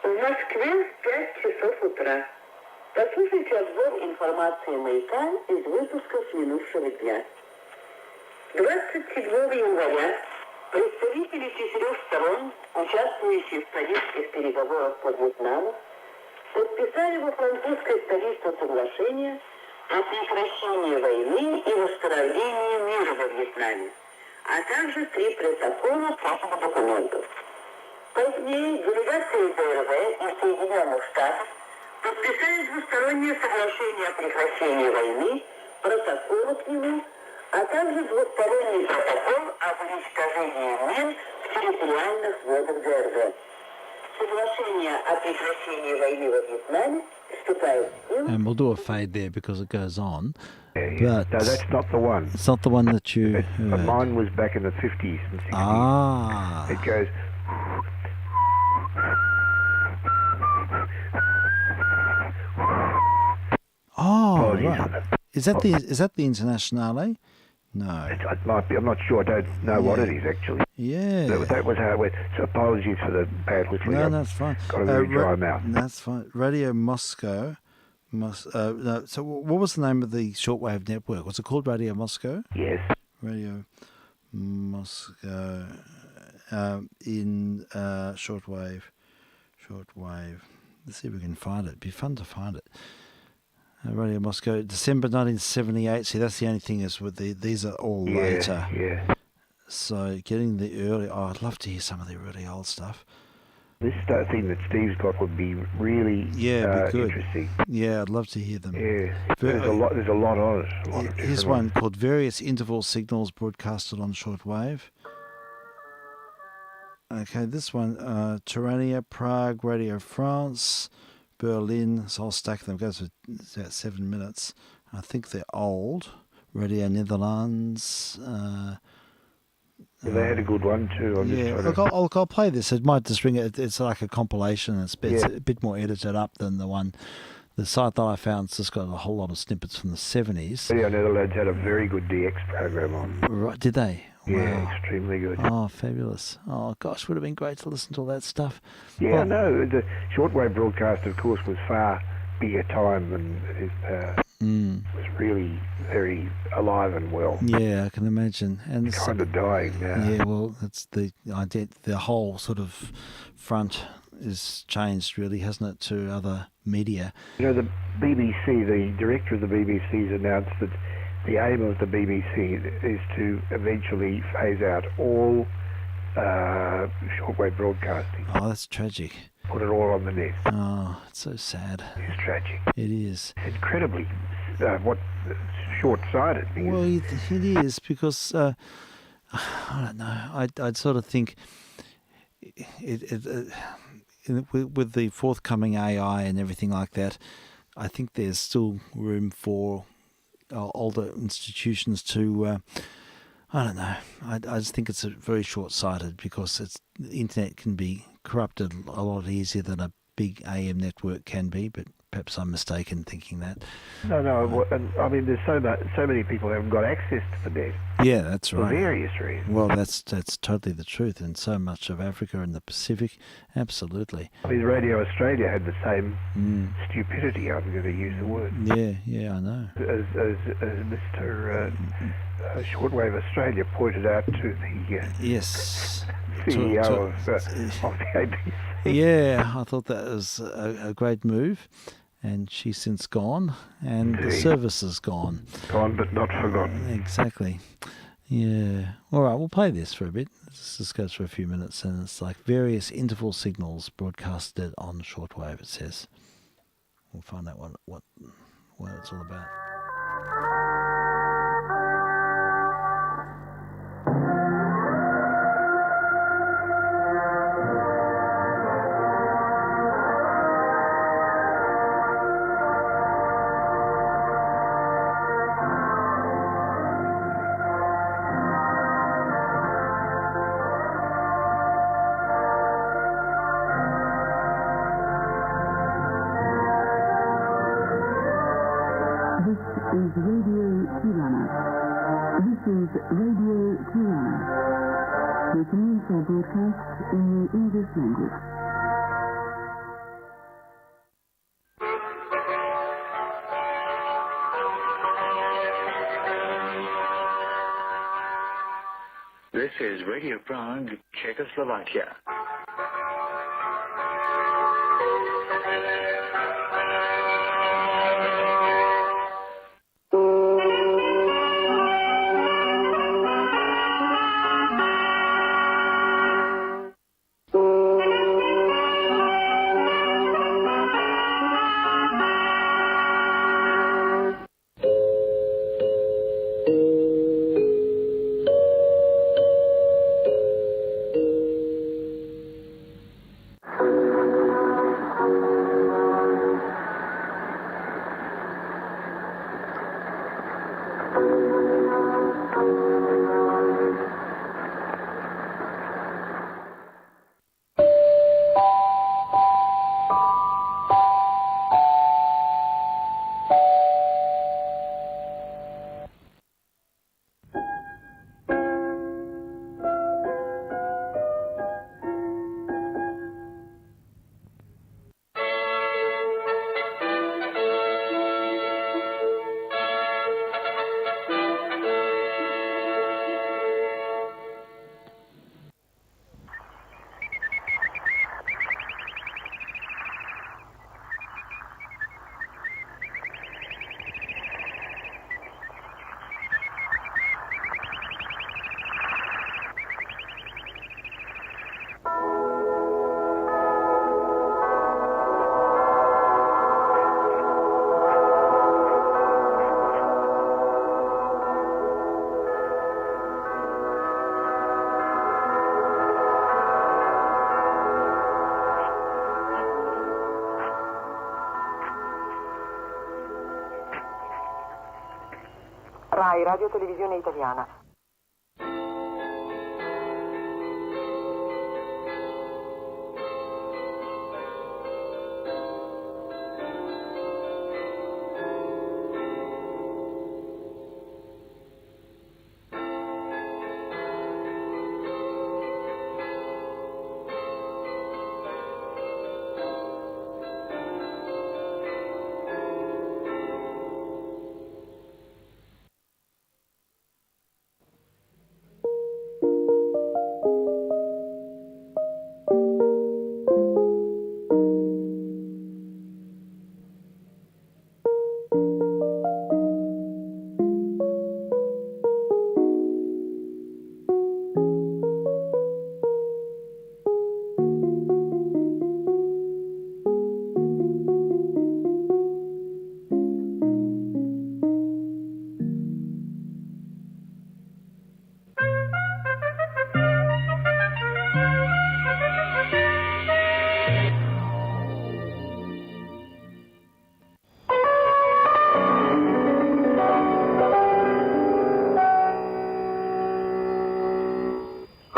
В Москве 5 часов утра. Послушайте обзор информации «Маяка» из выпусков минувшего дня. 27 января представители 4 сторон, участвующие в парижских переговорах по Вьетнаму, подписали во французской столице соглашение о прекращении войны и восстановлении мира во Вьетнаме, а также 3 протокола по этому документу. Позднее делегации ДРВ и Соединенных Штатов подписали двустороннее соглашение о прекращении войны, протоколы к нему, а также двусторонний протокол об уничтожении мин в территориальных водах ДРВ. Соглашение о прекращении войны во Вьетнаме вступает в силу. And we'll do a fade there because it goes on. Yeah. But No, that's not the one. it's not the one that you heard. Mine was back in the 50s and 60s. Ah. It goes... Oh, Apologies right. on it. Is that the Internationale? No. It might be. I'm not sure. I don't know what it is, actually. Yeah. That was how it went. So apologies for the bad whistling. No, I've that's fine. got a very dry mouth. That's fine. Radio Moscow. No, so what was the name of the shortwave network? Was it called Radio Moscow? Yes. Radio Moscow in shortwave. Let's see if we can find it. It'd be fun to find it. Radio Moscow, December 1978. See, that's the only thing is with these are all later. Yeah. So getting the early. Oh, I'd love to hear some of the really old stuff. This thing that Steve's got would be really be good. interesting. Yeah, I'd love to hear them. Yeah. There's a lot on it. A lot of Here's different one called Various Interval Signals Broadcasted on Shortwave. Okay, this one, Tirana, Prague, Radio France, Berlin. So I'll stack them. It goes for about 7 minutes. I think they're old. Radio Netherlands. They had a good one too. I'll play this. It might just ring it. It's like a compilation. It's a bit more edited up than the one. The site that I found's just got a whole lot of snippets from the 70s. Radio Netherlands had a very good DX program on. Right, did they? Yeah, Wow. extremely good. Oh, fabulous. Oh, gosh, would have been great to listen to all that stuff. Yeah, Well, I know. The shortwave broadcast, of course, was far bigger time than it was really very alive and well. Yeah, I can imagine. And It's kind of dying now. yeah, well, that's the whole sort of front is changed, really, hasn't it, to other media? You know, the BBC, the director of the BBC has announced that the aim of the BBC is to eventually phase out all shortwave broadcasting. Oh, that's tragic. put it all on the net. Oh, it's so sad. It's tragic. It is. Incredibly, short-sighted. Because Well, it is because I don't know. I'd sort of think with the forthcoming AI and everything like that, I think there's still room for older institutions to. I don't know. I just think it's very short-sighted because the internet can be corrupted a lot easier than a big AM network can be, but perhaps I'm mistaken thinking that. No. And I mean, there's so many people who haven't got access to the net Yeah, that's for right. various reasons. Well, that's totally the truth. In so much of Africa and the Pacific, absolutely. I mean, Radio Australia had the same stupidity, I'm going to use the word, Yeah, I know. as Mr. Shortwave Australia pointed out to the Yes. CEO of the ABC. Yeah, I thought that was a great move, and she's since gone, and the Indeed. service is gone. Gone but not forgotten. Exactly. Yeah. All right, we'll play this for a bit. This goes for a few minutes, and it's like various interval signals broadcasted on shortwave, it says. We'll find out what it's all about. Is Radio Tirana. This is Radio Tirana. The community broadcast in the English language. This is Radio Prague, Czechoslovakia. Rai, Radio Televisione Italiana.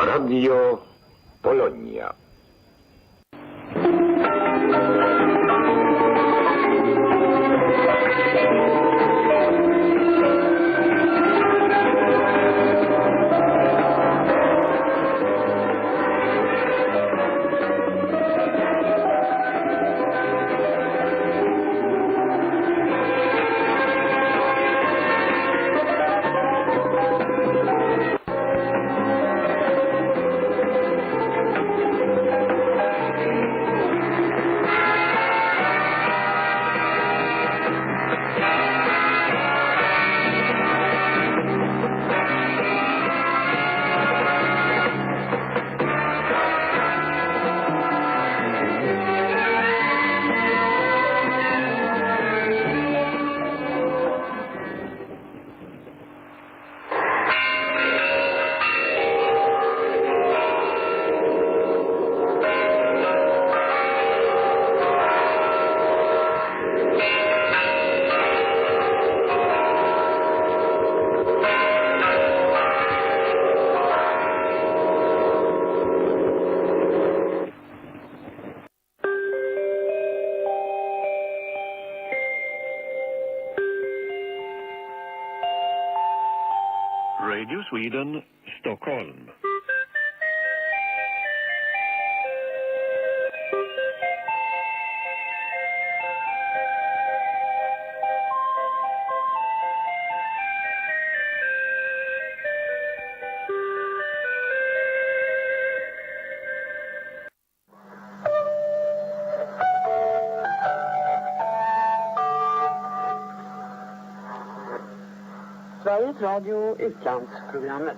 Radio Polonia. Radio Sweden, Stockholm. Sveriges Radio utlandsprogrammet.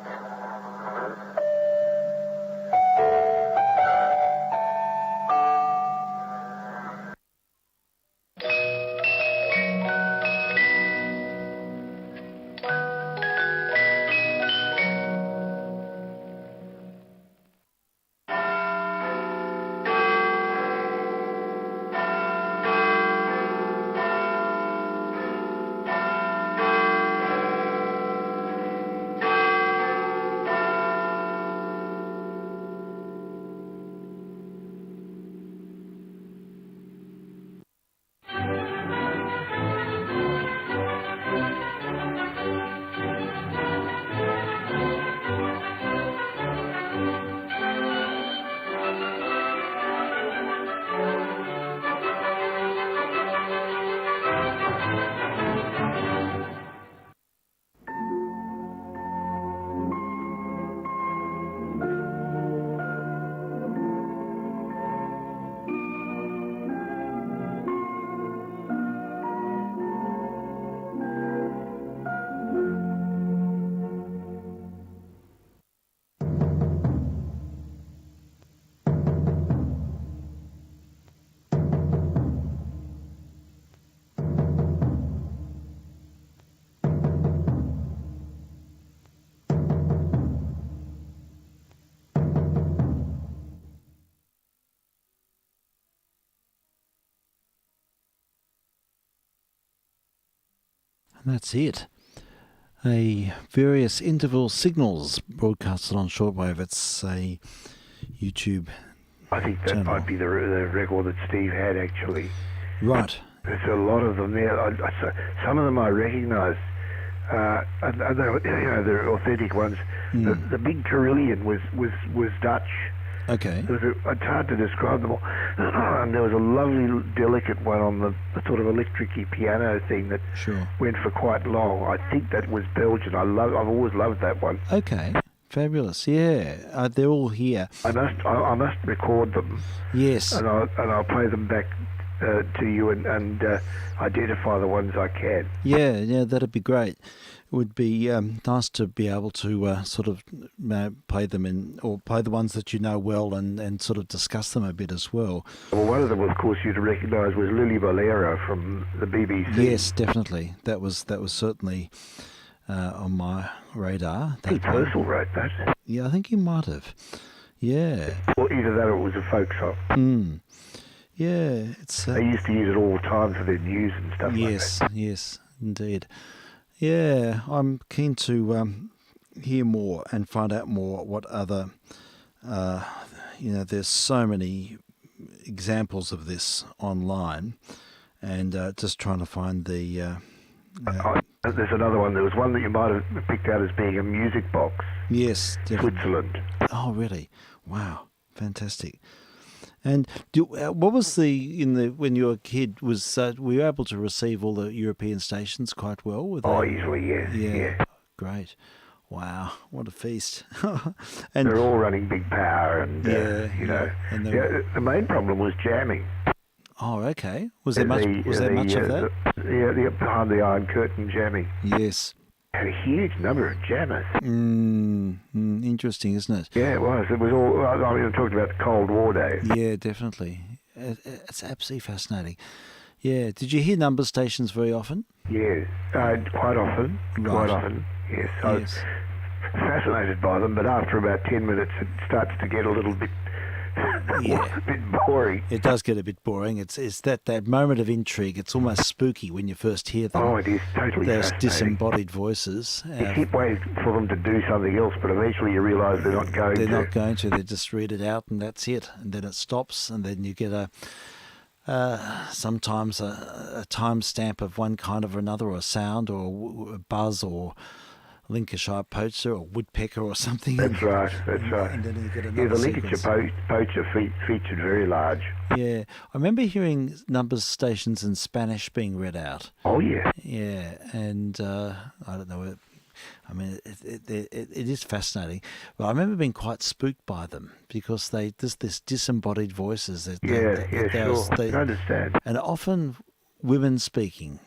And that's it. A various interval signals broadcasted on shortwave. It's a YouTube I think that channel. might be the record that Steve had, actually. Right. There's a lot of them there. Some of them I recognise, and they're authentic ones. The big Carillion was Dutch. Okay. It's hard to describe them all. And there was a lovely, delicate one on the sort of electric-y piano thing that went for quite long. I think that was Belgian. I've always loved that one. Okay. Fabulous. Yeah. They're all here. I must record them. Yes. And I'll play them back to you and identify the ones I can. Yeah, that'd be great. It would be nice to be able to sort of play them or play the ones that you know well and sort of discuss them a bit as well. Well, one of them, of course, you'd recognise was Lily Bolero from the BBC. Yes, definitely. That was certainly on my radar. I think Purcell wrote that. Yeah, I think he might have. Yeah. Or either that or it was a folk song. Yeah, it's. They used to use it all the time for their news and stuff like that. Yes, indeed. Yeah, I'm keen to hear more and find out more what other, there's so many examples of this online, and just trying to find the... There's another one. There was one that you might have picked out as being a music box. Yes, definitely. Switzerland. Oh, really? Wow, fantastic. And what was when you were a kid? Were you able to receive all the European stations quite well? Easily, yes. Yeah. Great. Wow, what a feast! And they're all running big power, and and the main problem was jamming. Oh, okay. Was there much of that? Behind the Iron Curtain jamming. Yes. Had a huge number of jammers. Interesting, isn't it? Yeah, it was. It was all. I mean, I talked about the Cold War days. Yeah, definitely. It's absolutely fascinating. Yeah. Did you hear number stations very often? Yes, quite often. Right. Quite often. Yes. I was fascinated by them, but after about 10 minutes, it starts to get a little bit. A bit boring. It does get a bit boring. It's that moment of intrigue. It's almost spooky when you first hear them. Oh, it is totally Those fascinating. disembodied voices. You keep waiting for them to do something else, but eventually you realise they're not going to. They're not going to. They just read it out, and that's it. And then it stops, and then you get sometimes a timestamp of one kind or another, or a sound, or a buzz, or Lincolnshire poacher or woodpecker or something. That's right. And then you get another the sequence. Lincolnshire poacher featured very large. Yeah, I remember hearing numbers stations in Spanish being read out. Oh yeah. Yeah, and I don't know. I mean, it is fascinating. But I remember being quite spooked by them because this disembodied voices. Sure. I understand. And often women speaking.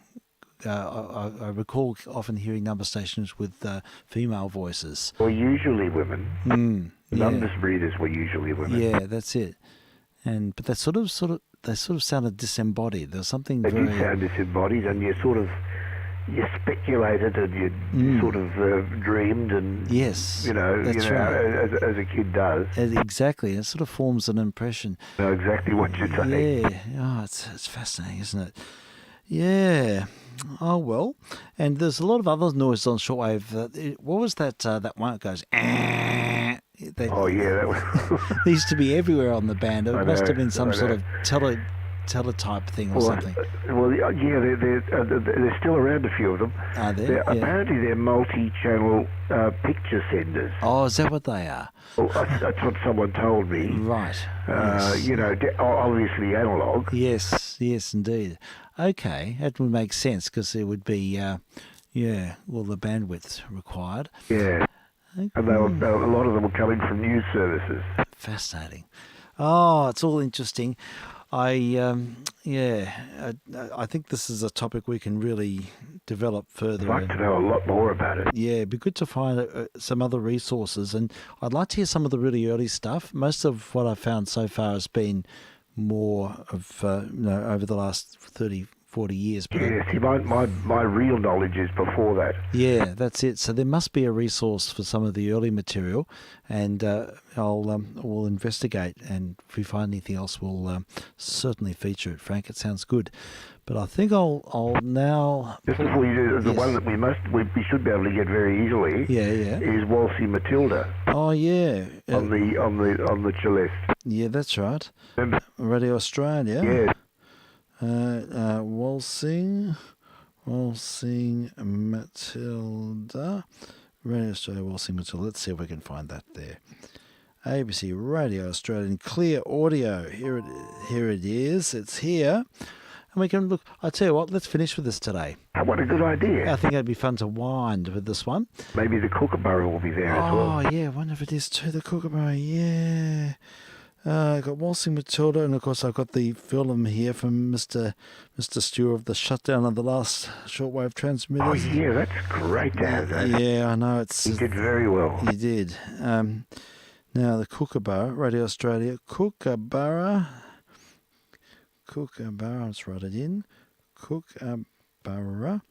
I recall often hearing number stations with female voices. Well, usually women. Numbers breeders were usually women. Yeah, that's it. But they sort of sounded disembodied. There was something They very... did sound disembodied, and you speculated and you sort of dreamed and yes, right. as a kid does. Exactly, it sort of forms an impression. Know exactly what you're saying. Yeah, it's fascinating, isn't it? Yeah. Oh well, and there's a lot of other noises on shortwave. What was that? That one that goes. That was. They used to be everywhere on the band. It must have been some sort of teletype thing or something. Well, they're still around. A few of them. Are there? Apparently, they're multi-channel picture senders. Oh, is that what they are? Well, that's what someone told me. Right. Yes. Obviously analog. Yes, indeed. Okay, that would make sense because there would be, the bandwidth required. Yeah. Okay. And a lot of them were coming from news services. Fascinating. Oh, it's all interesting. I think this is a topic we can really develop further. I'd like to know a lot more about it. Yeah, it'd be good to find some other resources, and I'd like to hear some of the really early stuff. Most of what I've found so far has been more of over the last 30, 40 years. But see, my real knowledge is before that. Yeah, that's it. So there must be a resource for some of the early material, and we'll investigate, and if we find anything else, we'll certainly feature it. Frank, it sounds good. But I think I'll now. Just before you do, the one that we should be able to get very easily. Yeah. Is Walsey Matilda. Oh yeah. On the celeste. Yeah, that's right. Remember? Radio Australia. Yeah. Walsing Matilda. Radio Australia, Walsing Matilda. Let's see if we can find that there. ABC Radio Australia, clear audio. Here it is. It's here. And we can look. I tell you what, let's finish with this today. What a good idea. I think it'd be fun to wind with this one. Maybe the Kookaburra will be there as well. Oh, yeah, I wonder if it is too, the Kookaburra, yeah. I've got Walsing Matilda, and of course I've got the film here from Mr. Stewart of the shutdown of the last shortwave transmitters. Oh, yeah, that's great to have that. Yeah, I know. He did very well. He did. Now, the Kookaburra, Radio Australia, Kookaburra, let's write it in, Kookaburra,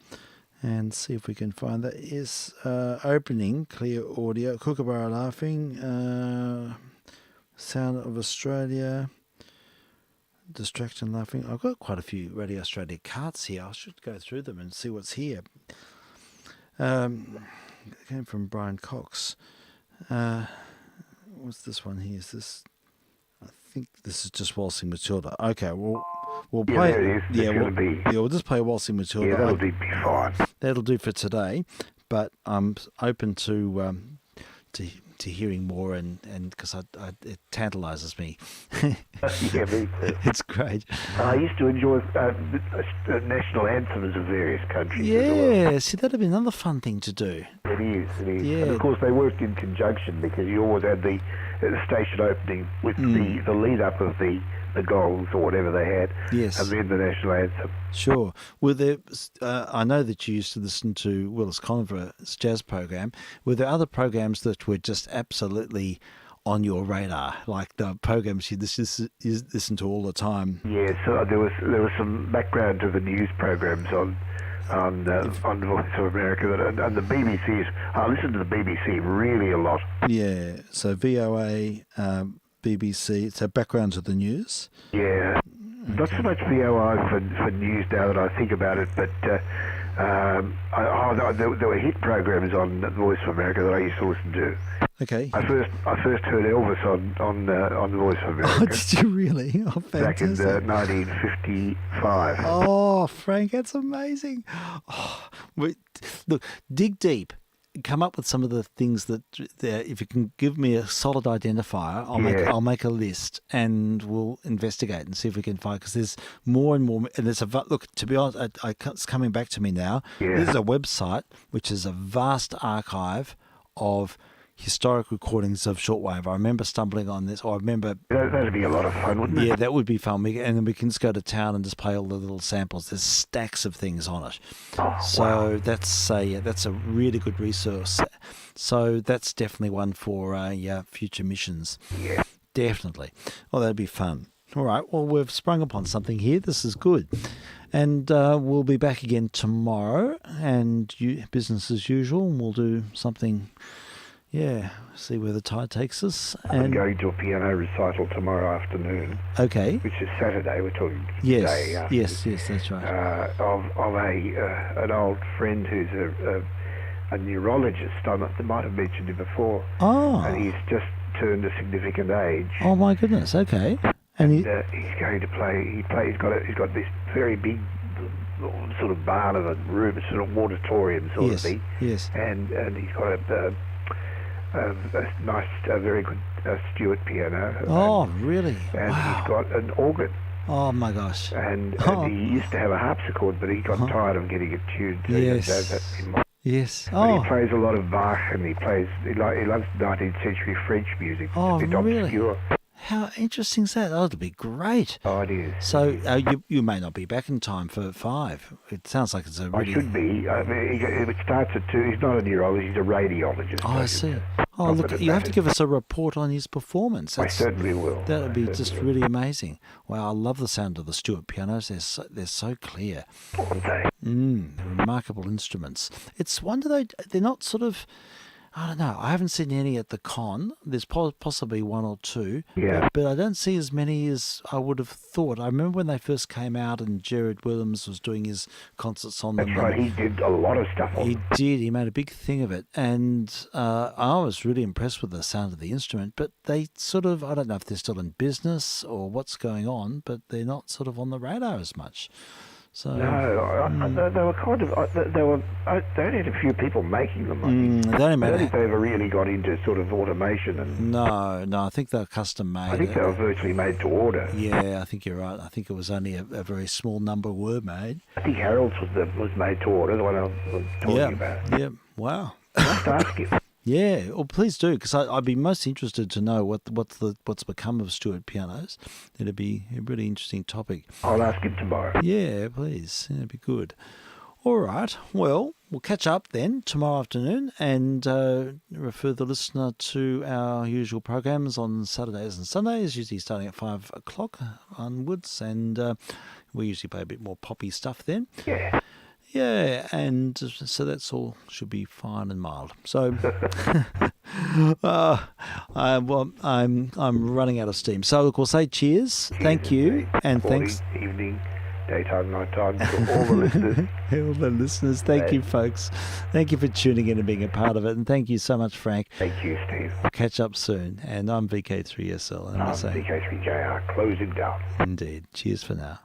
and see if we can find that. Is opening, clear audio, Kookaburra laughing, Sound of Australia, Distraction laughing. I've got quite a few Radio Australia cards here. I should go through them and see what's here. It came from Brian Cox. What's this one here? Is this? I think this is just Waltzing Matilda. Okay, we'll play. Yeah, there it is. We'll just play Waltzing Matilda. Yeah, that'll be fine. That'll do for today. But I'm open to hearing more, and because it tantalises me. Yeah, me too. It's great. I used to enjoy national anthems of various countries. Yeah, see, that'd be another fun thing to do. It is. Yeah. And of course, they worked in conjunction because you always had the station opening with the lead up of the gongs or whatever they had. Yes. And then the national anthem. Sure. Were there? I know that you used to listen to Willis Conover's jazz program. Were there other programs that were just absolutely on your radar, like the programs you listen to all the time? Yeah. So there was some background to the news programs on Voice of America and the BBC. I listened to the BBC really a lot. Yeah. So VOA, BBC. So background to the news. Yeah. Okay. Not so much VOI for news now that I think about it, but there were hit programs on Voice of America that I used to listen to. Okay. I first heard Elvis on Voice of America. Oh, did you really? Oh, fantastic. Back in 1955. Oh, Frank, that's amazing. Oh, look, dig deep. Come up with some of the things that if you can give me a solid identifier, I'll make a list and we'll investigate and see if we can find, because there's more and more. And there's look, to be honest, it's coming back to me now. Yeah. There's a website which is a vast archive of historic recordings of shortwave. I remember stumbling on this, or I remember... That'd be a lot of fun, wouldn't it? Yeah, that would be fun. And then we can just go to town and just play all the little samples. There's stacks of things on it. Oh, so wow. that's a really good resource. So that's definitely one for future missions. Yeah. Definitely. Well, that'd be fun. All right, well, we've sprung upon something here. This is good. And we'll be back again tomorrow, and business as usual, and we'll do something... Yeah, see where the tide takes us. I'm going to a piano recital tomorrow afternoon. Okay. Which is Saturday. We're talking today. Yes, that's right. Of an old friend who's a neurologist. I might have mentioned him before. Oh. And he's just turned a significant age. Oh my goodness. Okay. And he's going to play. He's got this very big sort of barn of a room, sort of auditorium sort of thing. Yes. And he's got a nice, very good Stewart piano. Oh, really? And wow. He's got an organ. Oh, my gosh. And he used to have a harpsichord, but he got tired of getting it tuned. So yes. Yes. But he plays a lot of Bach, and he loves 19th century French music. Oh, a bit obscure. How interesting is that? Oh, it'll be great. Oh, it is. So you may not be back in time for 5. It sounds like it's a really... I should be. I mean, it starts at 2. He's not a neurologist, he's a radiologist. Oh, I see. Oh, look, you have to give us a report on his performance. I certainly will. That would be just really amazing. Wow, I love the sound of the Stewart pianos. They're so clear. Aren't they? They're remarkable instruments. It's wonder they're not sort of... I don't know. I haven't seen any at the con. There's possibly 1 or 2. Yeah. But I don't see as many as I would have thought. I remember when they first came out and Jared Williams was doing his concerts on them. That's right. He did a lot of stuff on them. He did. He made a big thing of it. And I was really impressed with the sound of the instrument. But they sort of, I don't know if they're still in business or what's going on, but they're not sort of on the radar as much. So, no, they were kind of. They only had a few people making them. I think. They I don't think they ever really got into sort of automation. And no, I think they're custom made. I think they were virtually made to order. Yeah, I think you're right. I think it was only a very small number were made. I think Harold's was made to order, the one I was talking about. Yeah, wow. I must ask him. Yeah, well, please do, because I'd be most interested to know what's become of Stewart pianos. It'd be a really interesting topic. I'll ask him tomorrow. Yeah, please. It'd be good. All right. Well, we'll catch up then tomorrow afternoon and refer the listener to our usual programs on Saturdays and Sundays, usually starting at 5 o'clock onwards, and we usually play a bit more poppy stuff then. Yeah. Yeah, and so that's all should be fine and mild. So, I'm running out of steam. So look, we'll say cheers, thank you, and thanks. Evening, daytime, nighttime, to all the listeners. All the listeners, thank you, folks. Thank you for tuning in and being a part of it. And thank you so much, Frank. Thank you, Steve. We'll catch up soon. And I'm vk3sl. And I'm VK3JR. Close him down. Indeed. Cheers for now.